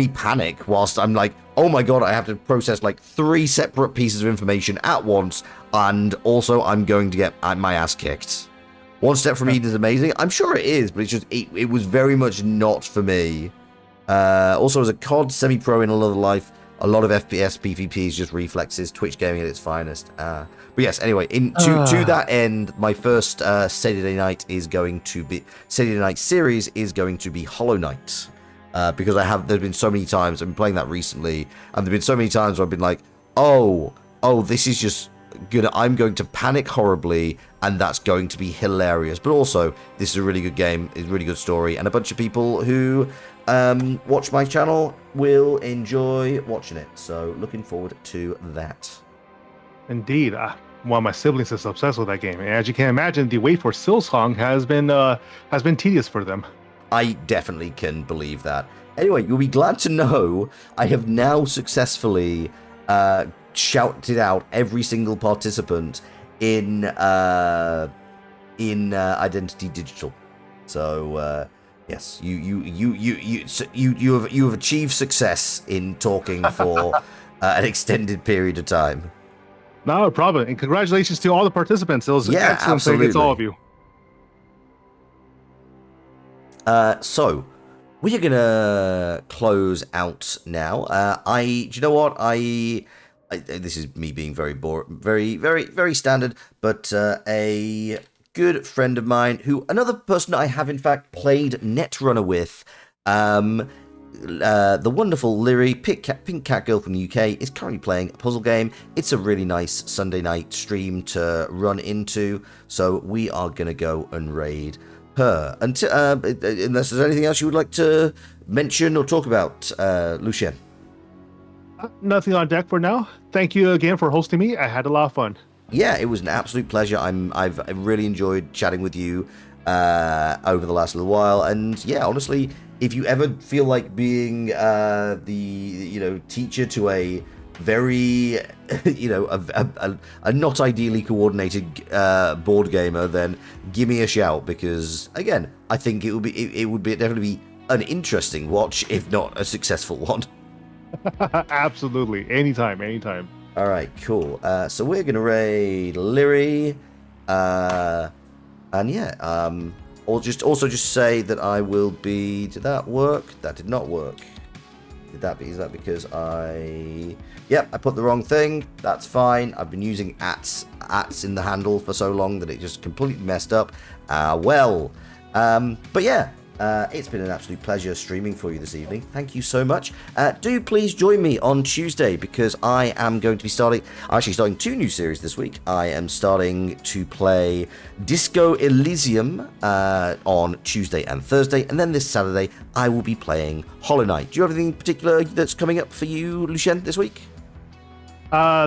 panic whilst I'm like, oh my god, I have to process like 3 separate pieces of information at once, and also I'm going to get my ass kicked. One Step from Eden is amazing. I'm sure it is, but it's just it was very much not for me. Also, as a COD semi-pro in another life, a lot of FPS PvP is just reflexes, Twitch gaming at its finest. But yes, anyway, to that end, my first Saturday night series is going to be Hollow Knight. Because there's been so many times, I've been playing that recently, and there've been so many times where I've been like, oh, this is just good. I'm going to panic horribly, and that's going to be hilarious. But also, this is a really good game, it's a really good story, and a bunch of people who watch my channel will enjoy watching it. So looking forward to that. Indeed. One of my siblings is obsessed with that game, and as you can imagine, the wait for Silsong has been tedious for them. I definitely can believe that. Anyway, you'll be glad to know I have now successfully shouted out every single participant in Identity Digital. So yes, you have achieved success in talking for an extended period of time. Not a problem, and congratulations to all the participants. It was excellent absolutely. It's all of you. So we are gonna close out now. Do you know what? This is me being very very standard, but a good friend of mine, another person I have in fact played Netrunner with, the wonderful Lyri, Pink Cat Girl from the UK, is currently playing a puzzle game. It's a really nice Sunday night stream to run into, so we are gonna go and raid her. Unless there's anything else you would like to mention or talk about, Lushen. Nothing on deck for now. Thank you again for hosting me. I had a lot of fun. Yeah, it was an absolute pleasure. I've really enjoyed chatting with you over the last little while, and yeah, honestly, if you ever feel like being the teacher to a very a not ideally coordinated board gamer, then give me a shout, because again, I think it would definitely be an interesting watch, if not a successful one. Absolutely, anytime. All right, cool. So we're gonna raid Lyri, and yeah, or just say that I will be. Did that work? That did not work. Is that because Yep, I put the wrong thing. That's fine. I've been using ats in the handle for so long that it just completely messed up. But yeah, it's been an absolute pleasure streaming for you this evening. Thank you so much. Do please join me on Tuesday, because I am going to be starting 2 new series this week. I am starting to play Disco Elysium on Tuesday and Thursday, and then this Saturday I will be playing Hollow Knight. Do you have anything particular that's coming up for you, Lushen, this week?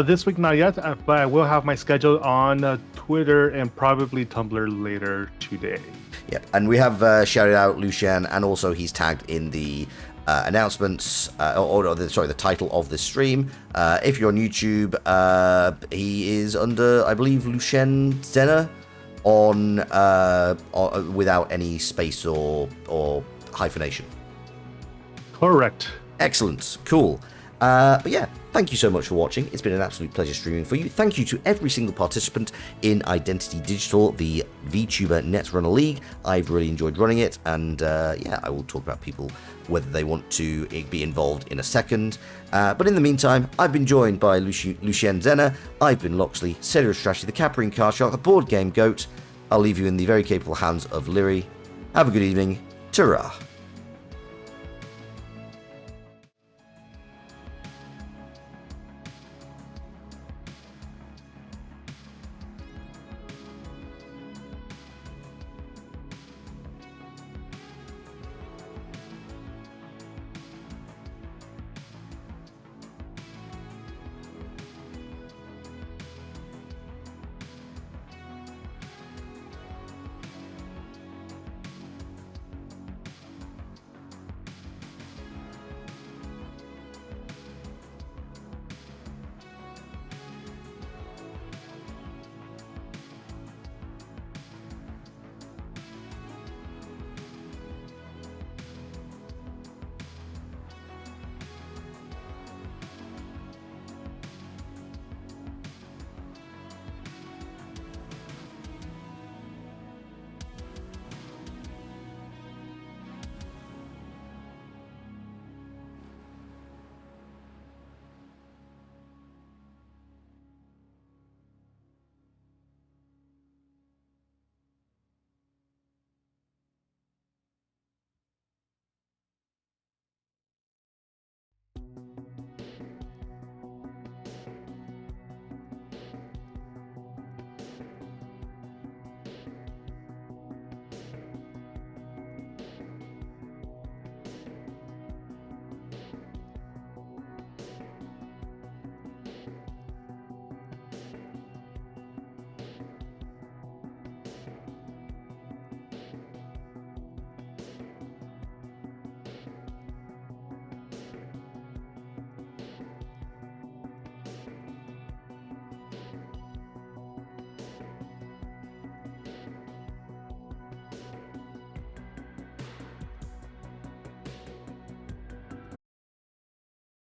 This week not yet, but I will have my schedule on Twitter and probably Tumblr later today. Yep, and we have shouted out Lushen, and also he's tagged in the announcements, the title of this stream. If you're on YouTube, he is under, I believe, Lushen Zener, on without any space or hyphenation. Correct. Excellent, cool. But yeah, thank you so much for watching. It's been an absolute pleasure streaming for you. Thank you to every single participant in Identity Digital, the VTuber Netrunner League. I've really enjoyed running it, and yeah, I will talk about people whether they want to be involved in a second. But in the meantime, I've been joined by Lushen Zener, I've been Loxley, Sailor of Strategy, the Caprine Car Shark, the Board Game Goat. I'll leave you in the very capable hands of Lyri. Have a good evening. Ta-ra.